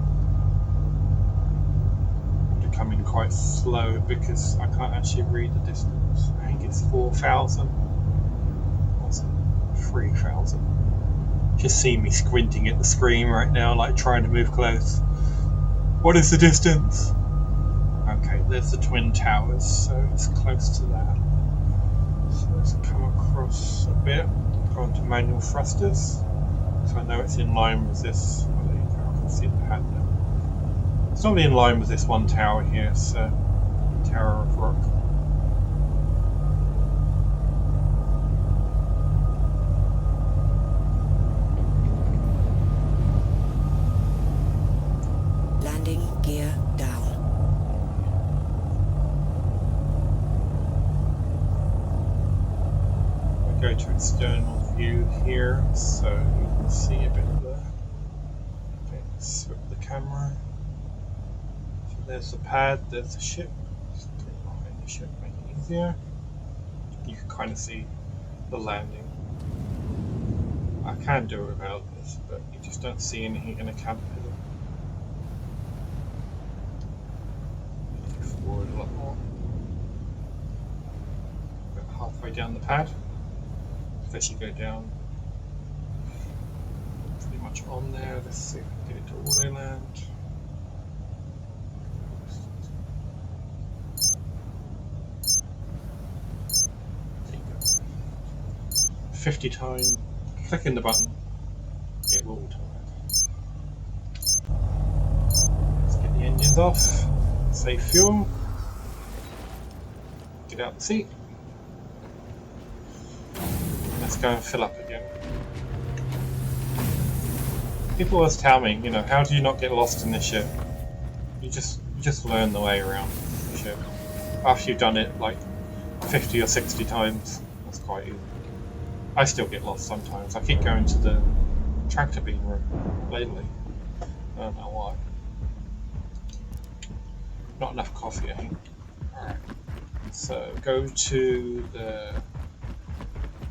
I'm becoming quite slow because I can't actually read the distance. I think it's 4,000. What's it? 3,000. Just see me squinting at the screen right now, like trying to move close. What is the distance? Okay, there's the Twin Towers, so it's close to that. So let's come across a bit. Go on to manual thrusters. So I know it's in line with this. Well, there you go, I can see the pad now. It's not in line with this one tower here, so Tower of Rock. Landing gear down. We go to external view here, so you can see a bit of the bits with the camera. So there's the pad, there's the ship. Just put it behind the ship, make it easier. You can kind of see the landing. I can do it without this, but you just don't see anything in a caterpillar. Forward a lot more. About halfway down the pad. As you go down, pretty much on there. Let's see if we can get it to auto land. There you go. 50 times, clicking the button, it will auto land. Let's get the engines off, save fuel, get out the seat. Let's go and fill up again. People always tell me, you know, how do you not get lost in this ship? You just learn the way around the ship. After you've done it like 50 or 60 times, that's quite easy. I still get lost sometimes. I keep going to the tractor beam room lately. I don't know why. Not enough coffee, I think. Alright. So go to the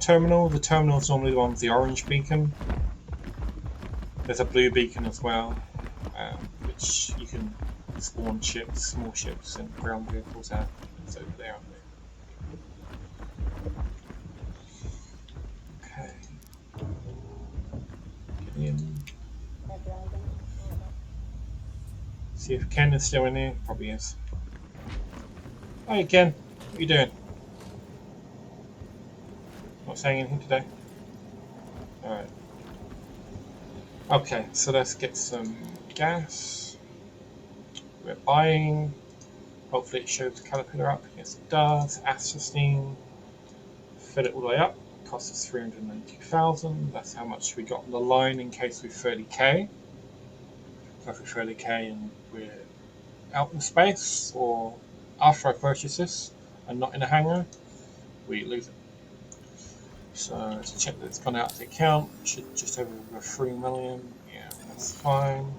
terminal. The terminal is normally the one with the orange beacon. There's a blue beacon as well, which you can spawn ships, small ships and ground vehicles at. It's over there, I think. Okay. Get in. See if Ken is still in here. Probably is. Hi Ken, what are you doing? Not saying anything today? Alright. Okay, so let's get some gas. We're buying. Hopefully it shows the caterpillar up. Yes it does. Astrosteam. Fill it all the way up. Cost us 392,000. That's how much we got on the line in case we 30k. So if we 30k and we're out in space, or after I purchase this and not in a hangar, we lose it. So let's check that it's gone out of the account. Should just over 3 million. Yeah, that's fine.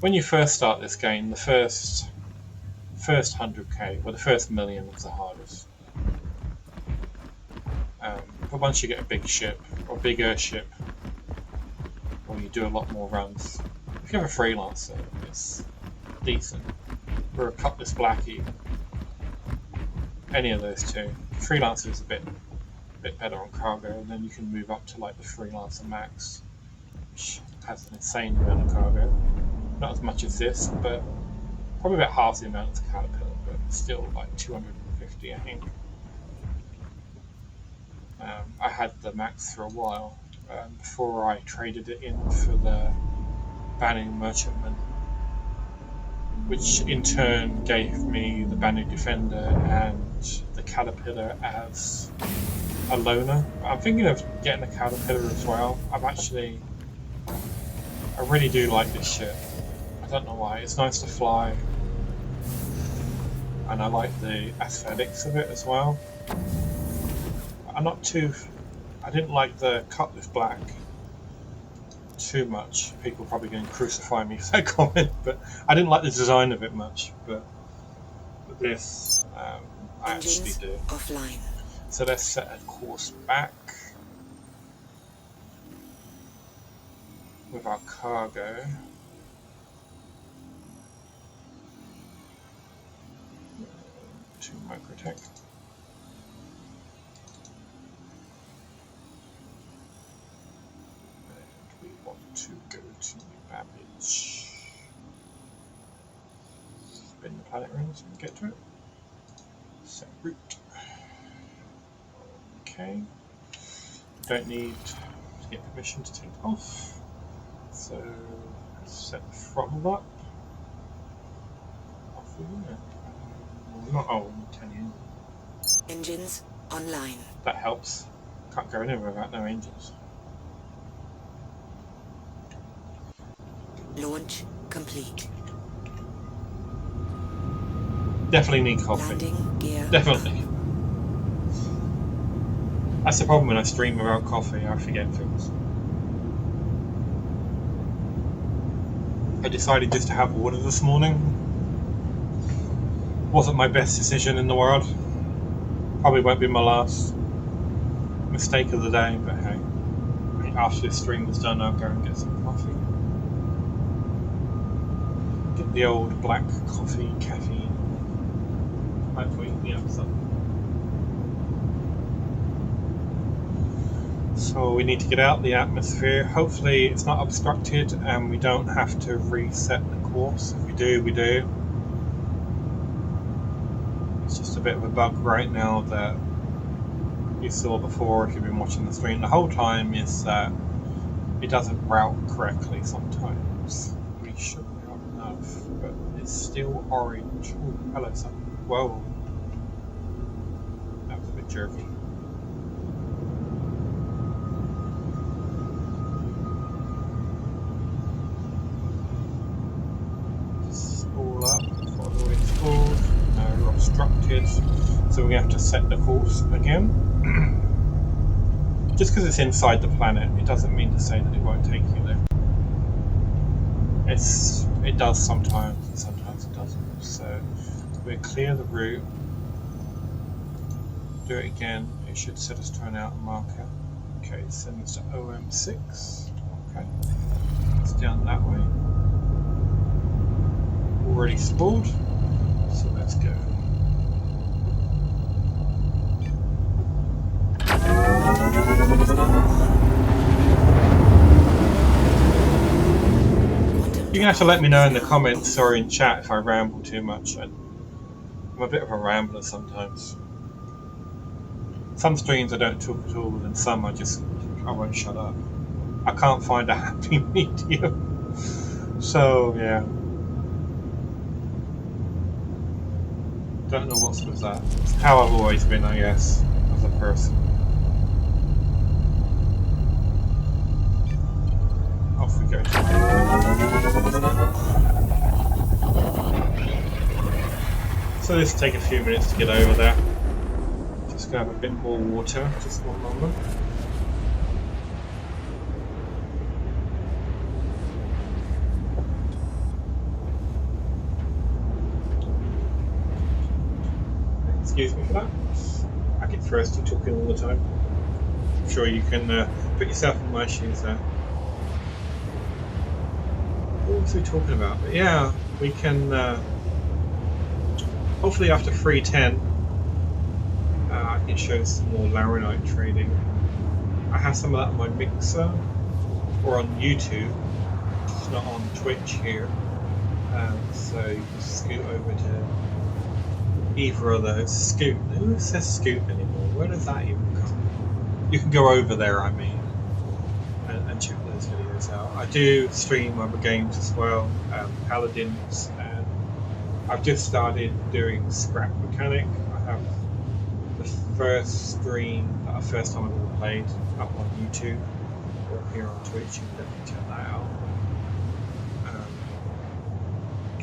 When you first start this game, the first 100k, or the first million was the hardest. But once you get a big ship, or bigger ship, or you do a lot more runs, if you have a freelancer, it's decent. Or a Cutlass Black even. Any of those two. Freelancer is a bit better on cargo, and then you can move up to like the Freelancer Max, which has an insane amount of cargo. Not as much as this, but probably about half the amount as the Caterpillar, but still like 250 I think. I had the Max for a while before I traded it in for the Banu Merchantman, which in turn gave me the Banu Defender and the Caterpillar as a loaner. I'm thinking of getting a Caterpillar as well. I really do like this ship. I don't know why. It's nice to fly, and I like the aesthetics of it as well. I didn't like the Cutlass Black too much. People are probably going to crucify me if they comment, but I didn't like the design of it much. But this, I actually do. Offline. So let's set a course back with our cargo. To Microtech. And we want to go to Babbage. Spin the planet rings and get to it. Set route. Okay. Don't need to get permission to take off. So set the throttle up. Off we go. Not 10 in. Engines online. That helps. Can't go anywhere without no engines. Launch complete. Definitely need coffee. Landing gear. Definitely. That's the problem when I stream without coffee, I forget things. I decided just to have water this morning. Wasn't my best decision in the world. Probably won't be my last mistake of the day, but hey. After this stream is done, I'll go and get some coffee. Get the old black coffee caffeine. Hopefully the other stuff. So we need to get out the atmosphere. Hopefully it's not obstructed and we don't have to reset the course. If we do, we do. It's just a bit of a bug right now that you saw before if you've been watching the stream the whole time, is that it doesn't route correctly sometimes. We should have enough, but it's still orange. Ooh, hello son. Whoa. That was a bit jerky. Spool up, follow the way it's spooled. No, obstructed. So we're going to have to set the course again. Just because it's inside the planet, it doesn't mean to say that it won't take you there. It does sometimes, and sometimes it doesn't. So we'll clear the route. Do it again. It should set us to an outer marker. Okay, send us to OM6. Okay, it's down that way. Already spooled. So let's go. You're gonna have to let me know in the comments or in chat if I ramble too much. I'm a bit of a rambler sometimes. Some streams I don't talk at all, and some I won't shut up. I can't find a happy medium. So yeah. Don't know what's with that. It's how I've always been, I guess, as a person. Off we go. So this will take a few minutes to get over there. Just gonna have a bit more water, just one moment. Excuse me for that. I get thirsty talking all the time. I'm sure you can put yourself in my shoes there. What was we talking about? But yeah, we can hopefully after 310 I can show some more Laranite trading. I have some of that on my mixer or on YouTube. It's not on Twitch here. So you can scoot over to either of those. Scoot. Who says scoot anymore? Where does that even come? You can go over there, I mean, and check those videos out. I do stream other games as well, Paladins, and I've just started doing Scrap Mechanic. I have the first stream that first time I've ever played up on YouTube or here on Twitch. You can definitely check that out.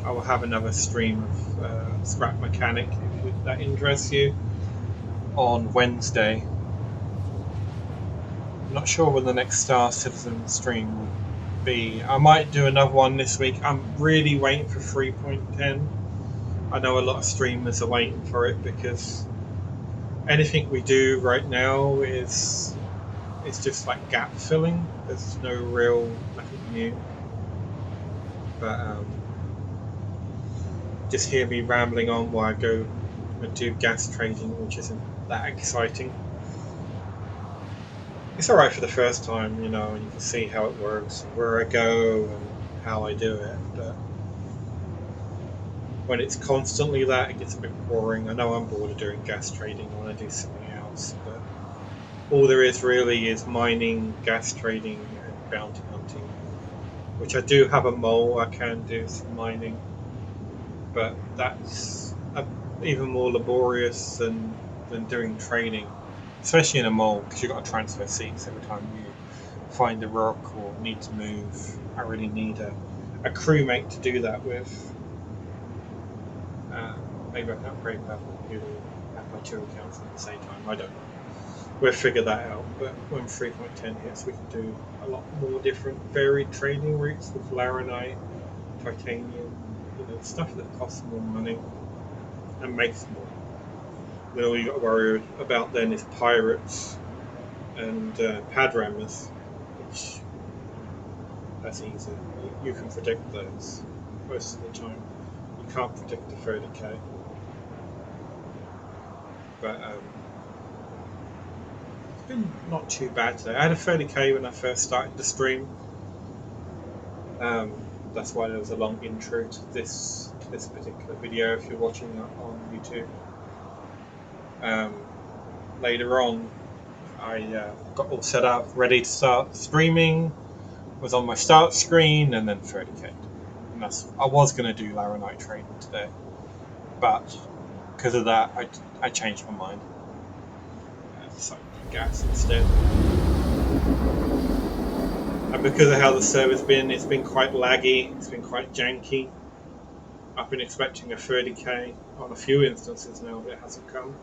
I will have another stream of Scrap Mechanic if that interests you on Wednesday. I'm not sure when the next Star Citizen stream will be. I might do another one this week. I'm really waiting for 3.10. I know a lot of streamers are waiting for it because anything we do right now is just like gap filling. There's nothing new. But just hear me rambling on while I go and do gas trading, which isn't that exciting. It's alright for the first time, you know, and you can see how it works, and where I go, and how I do it, but when it's constantly that, it gets a bit boring. I know I'm bored of doing gas trading, I want to do something else, but all there is really is mining, gas trading, and bounty hunting, which I do have a mole, I can do some mining, but that's even more laborious than doing trading, especially in a mole, because you've got to transfer seats every time you find a rock or need to move. I really need a crewmate to do that with. Maybe I can upgrade my computer and have my two accounts at the same time, I don't know. We'll figure that out, but when 3.10 hits we can do a lot more different varied trading routes with Laranite, titanium, you know, stuff that costs more money and makes more. Then all you got to worry about then is pirates and pad rammers, which that's easy. You can predict those most of the time. You can't predict the 30k, but it's been not too bad today. I had a 30k when I first started the stream. That's why there was a long intro to this particular video if you're watching it on YouTube. Later on, I got all set up, ready to start streaming, was on my start screen, and then 30k. And I was going to do Laranite training today, but because of that, I changed my mind. So gas instead. And because of how the server's been, it's been quite laggy, it's been quite janky. I've been expecting a 30k on a few instances now, but it hasn't come.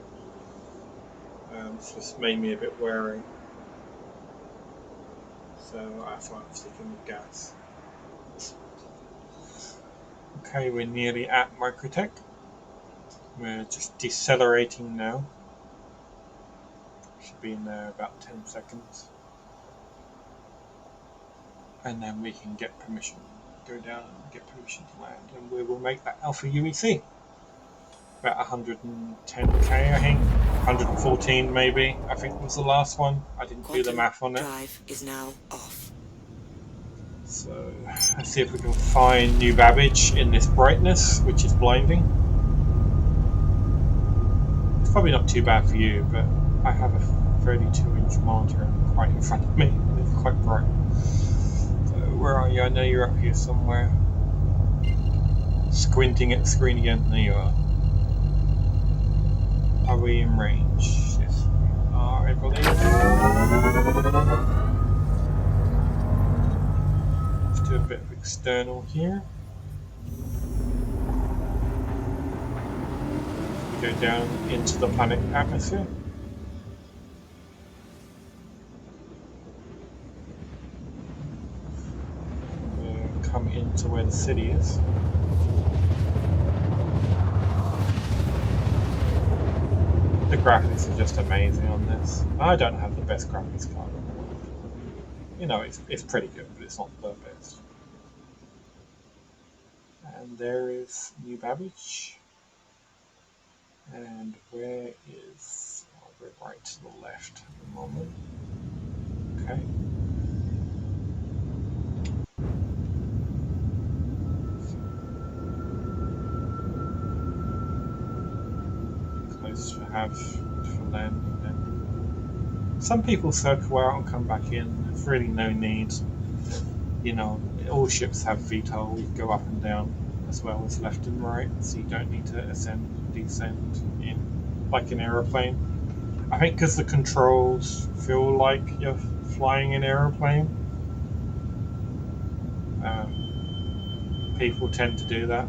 It's just made me a bit wary. So that's why I'm sticking with gas. Okay, we're nearly at Microtech. We're just decelerating now. Should be in there about 10 seconds. And then we can get permission. Go down and get permission to land. And we will make that Alpha UEC. About 110k, I think. 114 maybe, I think was the last one. I didn't do the math on it. Drive is now off. So let's see if we can find new babbage in this brightness, which is blinding. It's probably not too bad for you, but I have a 32-inch monitor right in front of me, and it's quite bright. So where are you? I know you're up here somewhere. Squinting at the screen again. There you are. Are we in range? Yes, we are, I believe. Let's do a bit of external here. Go down into the planet atmosphere. Come into where the city is. The graphics are just amazing on this. I don't have the best graphics card in the world. You know, it's pretty good, but it's not the best. And there is New Babbage. And where is... Oh, we're right to the left at the moment. Okay. Close to have for landing then. Some people circle out and come back in. There's really no need. You know, all ships have VTOL. You go up and down as well as left and right, so you don't need to ascend and descend in like an aeroplane. I think because the controls feel like you're flying an aeroplane, people tend to do that.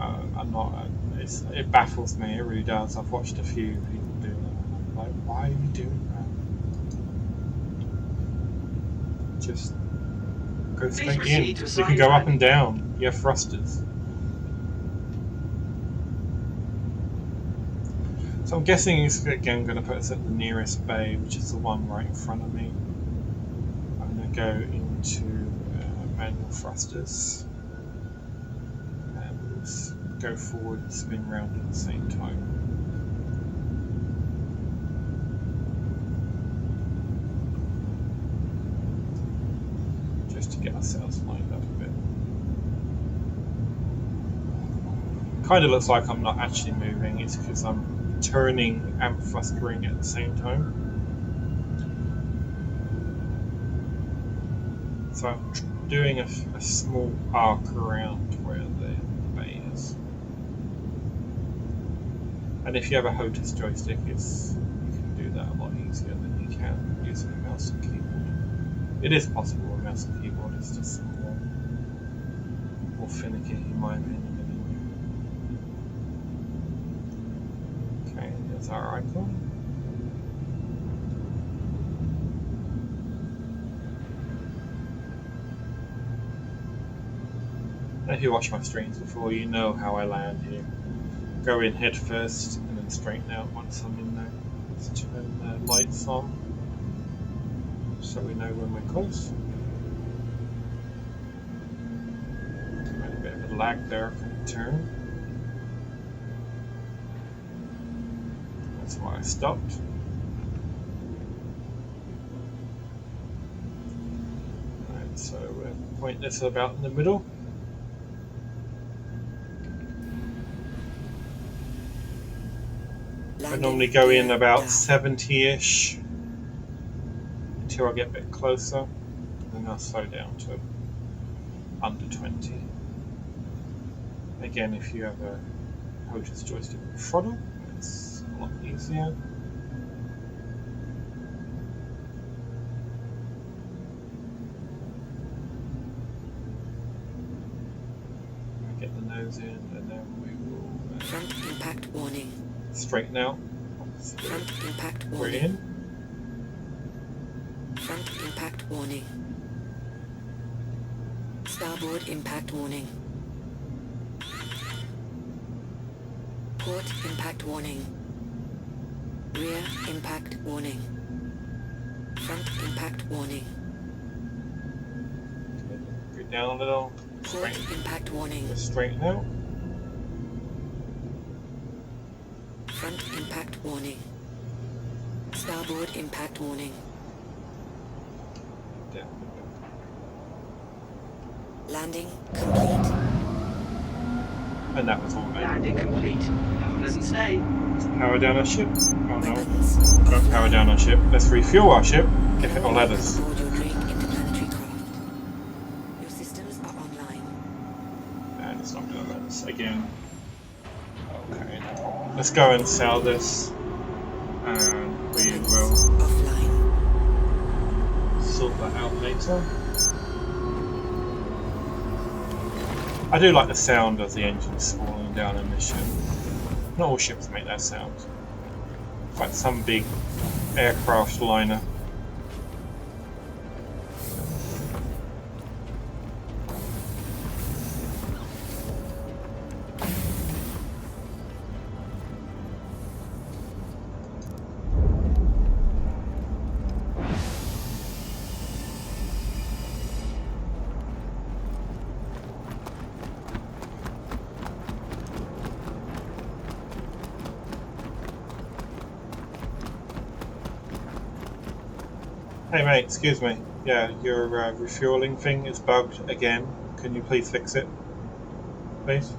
I'm not. It baffles me. It really does. I've watched a few people do that. I'm like, why are you doing that? Just go straight in. You can go up and down. You have thrusters. So I'm guessing it's again going to put us at the nearest bay, which is the one right in front of me. I'm going to go into manual thrusters and go forward and spin round at the same time. Just to get ourselves lined up a bit. Kind of looks like I'm not actually moving, it's because I'm turning and thrustering at the same time. So I'm doing a small arc around where the bay is. And if you have a HOTAS joystick, you can do that a lot easier than you can using a mouse and keyboard. It is possible with a mouse and keyboard, it's just more finicky in my opinion. Okay, there's our icon. And if you watch my streams before, you know how I land here. Go in head first and then straighten out once I'm in there. Let's turn the lights on so we know when we're close. Made a bit of a lag there for the turn. That's why I stopped. Alright, so we'll point this about in the middle. I normally go in about 70-ish until I get a bit closer, and then I'll slow down to under 20. Again, if you have a HOTAS joystick with throttle, it's a lot easier. Get the nose in, and then we will front impact warning. Straighten out. Front impact warning. We're in. Front impact warning. Starboard impact warning. Port impact warning. Rear impact warning. Front impact warning. Go down a little. Port impact warning. Just straighten out. Front impact warning. Starboard impact warning. down Landing complete. and that was all. Landing complete. Have a pleasant stay. Let's power down our ship. Oh no, Weapons don't power offline. down our ship. Let's refuel our ship if Hello it'll and let welcome us. aboard your Drake interplanetary craft. Your systems are online. And it's not going to let us again. Okay, no problem. Let's go and sell this, and we Weapons will offline. sort that out later. I do like the sound of the engines falling down in this ship. Not all ships make that sound. Like some big aircraft liner. Hey mate, excuse me. Yeah, your refueling thing is bugged again. Can you please fix it? Please?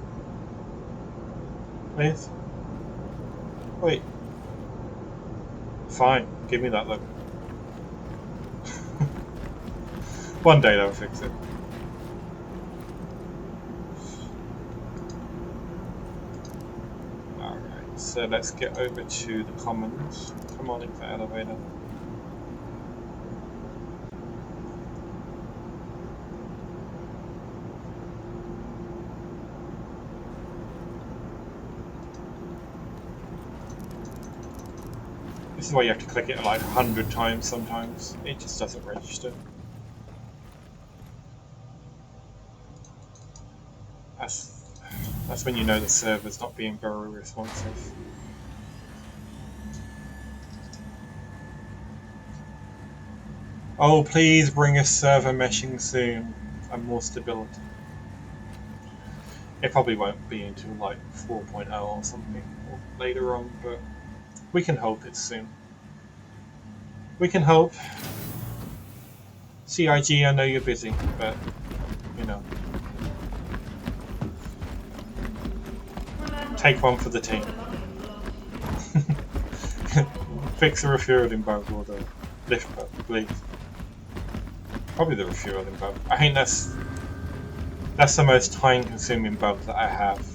Please? Wait. Fine, give me that look. One day they'll fix it. Alright, so let's get over to the commons. Come on into the elevator. This is why you have to click it like 100 times sometimes. It just doesn't register. That's when you know the server's not being very responsive. Oh, please bring us server meshing soon and more stability. It probably won't be until like 4.0 or something or later on, but we can hope it's soon. We can hope. CIG, I know you're busy, but you know. Take one for the team. Fix the refueling bug or the lift bug, please. Probably the refueling bug. I think that's the most time-consuming bug that I have.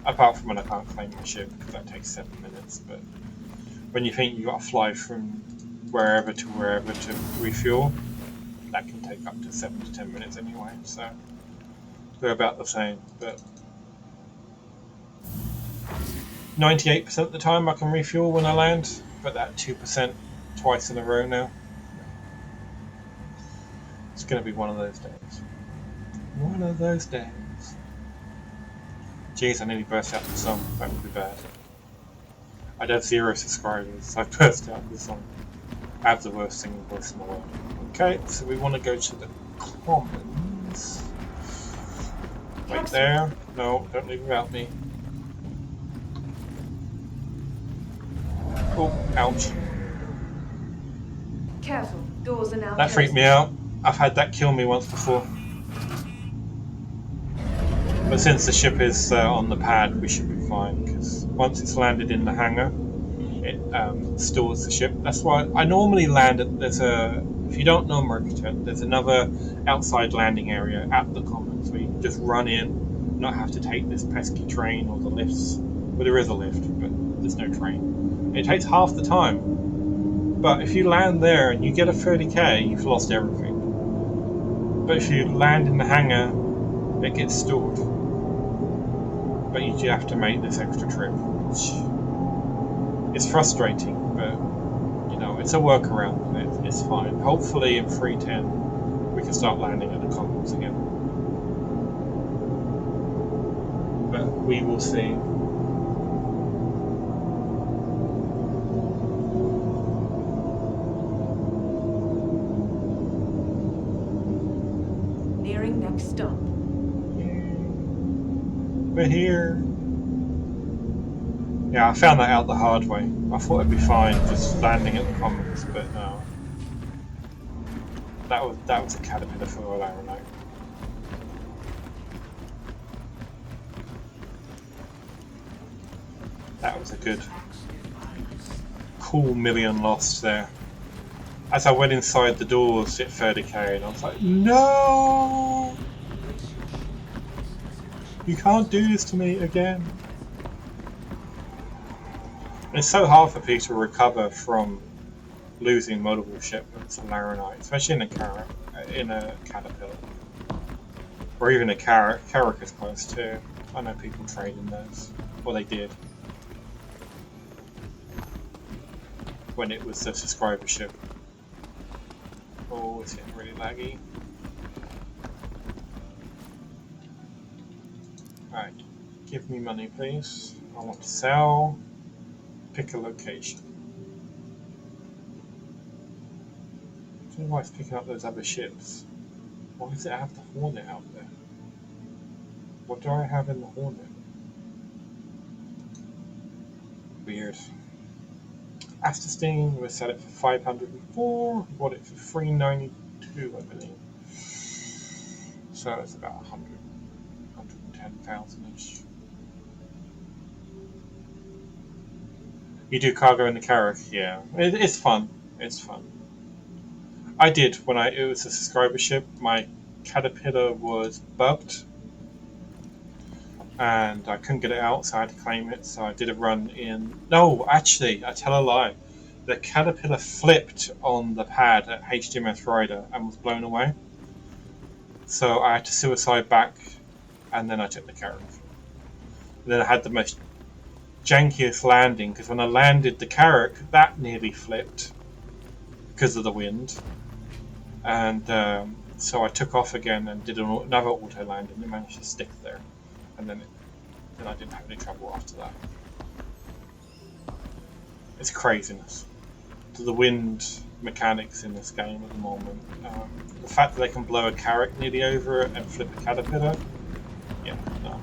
Apart from when I can't claim my ship, because that takes 7 minutes. But when you think you've got to fly from wherever to refuel, that can take up to 7 to 10 minutes anyway. So they're about the same. But 98% of the time I can refuel when I land, but that 2% twice in a row now. It's going to be one of those days. One of those days. Jeez, I nearly burst out the song. That would be bad. I'd have 0 subscribers, so I burst out the song. I have the worst singing voice in the world. Okay, so we want to go to the commons. Right there. No, don't leave without me. Oh, ouch. Careful, doors are now That freaked me out. I've had that kill me once before. But since the ship is on the pad, we should be fine, because once it's landed in the hangar, it stores the ship. That's why I normally land at, if you don't know Mercator, there's another outside landing area at the commons where you can just run in, not have to take this pesky train or the lifts. Well, there is a lift, but there's no train. It takes half the time. But if you land there and you get a 30k, you've lost everything. But if you land in the hangar, it gets stored. But you have to make this extra trip, which is frustrating, but you know, it's a workaround. It's fine. Hopefully in 3.10 we can start landing at the commons again. But we will see. Nearing next stop. We're here. Yeah, I found that out the hard way. I thought it'd be fine just landing at the commons, but no. That was a caterpillar for all I know. That was a good, cool million lost there. As I went inside the doors, it 30k, and I was like, no! You can't do this to me again. It's so hard for people to recover from losing multiple shipments of Laranite, especially in a caterpillar, or even a carrack. Carrack is close too. I know people trade in those, or they did when it was a subscriber ship. Oh, it's getting really laggy. Right, give me money, please. I want to sell. Pick a location. I don't know why it's picking up those other ships. Why does it have the Hornet out there? What do I have in the Hornet? Weird. Asterstein, we sell it for 504. We bought it for 392, I believe. So it's about 110,000-ish. You do cargo in the Carrack? Yeah. It's fun. It's fun. I did when it was a subscriber ship. My Caterpillar was bugged and I couldn't get it out, so I had to claim it. So I did a run in. No, actually, I tell a lie. The Caterpillar flipped on the pad at HMS Rider and was blown away. So I had to suicide back, and then I took the Carrack. And then I had the most jankiest landing, because when I landed the Carrack, that nearly flipped because of the wind. And so I took off again and did another auto landing and managed to stick there. And then I didn't have any trouble after that. It's craziness. The wind mechanics in this game at the moment. The fact that they can blow a Carrack nearly over it and flip a Caterpillar. Yeah, no.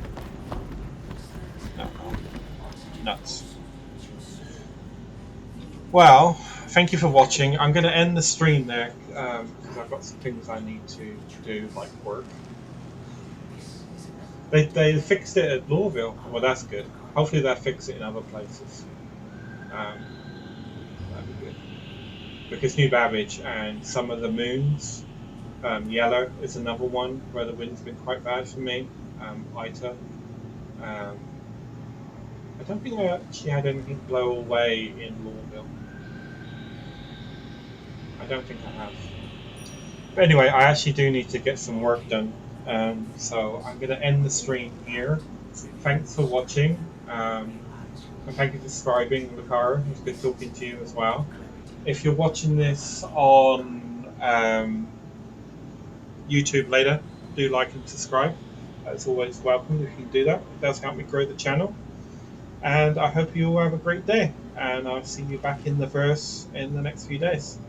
Nuts. Well, thank you for watching. I'm going to end the stream there because I've got some things I need to do, like work. They fixed it at Lawville. Well, that's good. Hopefully they'll fix it in other places. That'd be good. Because New Babbage and some of the moons, Yellow is another one where the wind's been quite bad for me. Ita. I don't think I actually had anything blow away in Lawville. I don't think I have. But anyway, I actually do need to get some work done. So I'm going to end the stream here. Thanks for watching. And thank you for subscribing, Lucara. It was good talking to you as well. If you're watching this on YouTube later, do like and subscribe. It's always welcome if you can do that. It does help me grow the channel. And I hope you all have a great day. And I'll see you back in the verse in the next few days.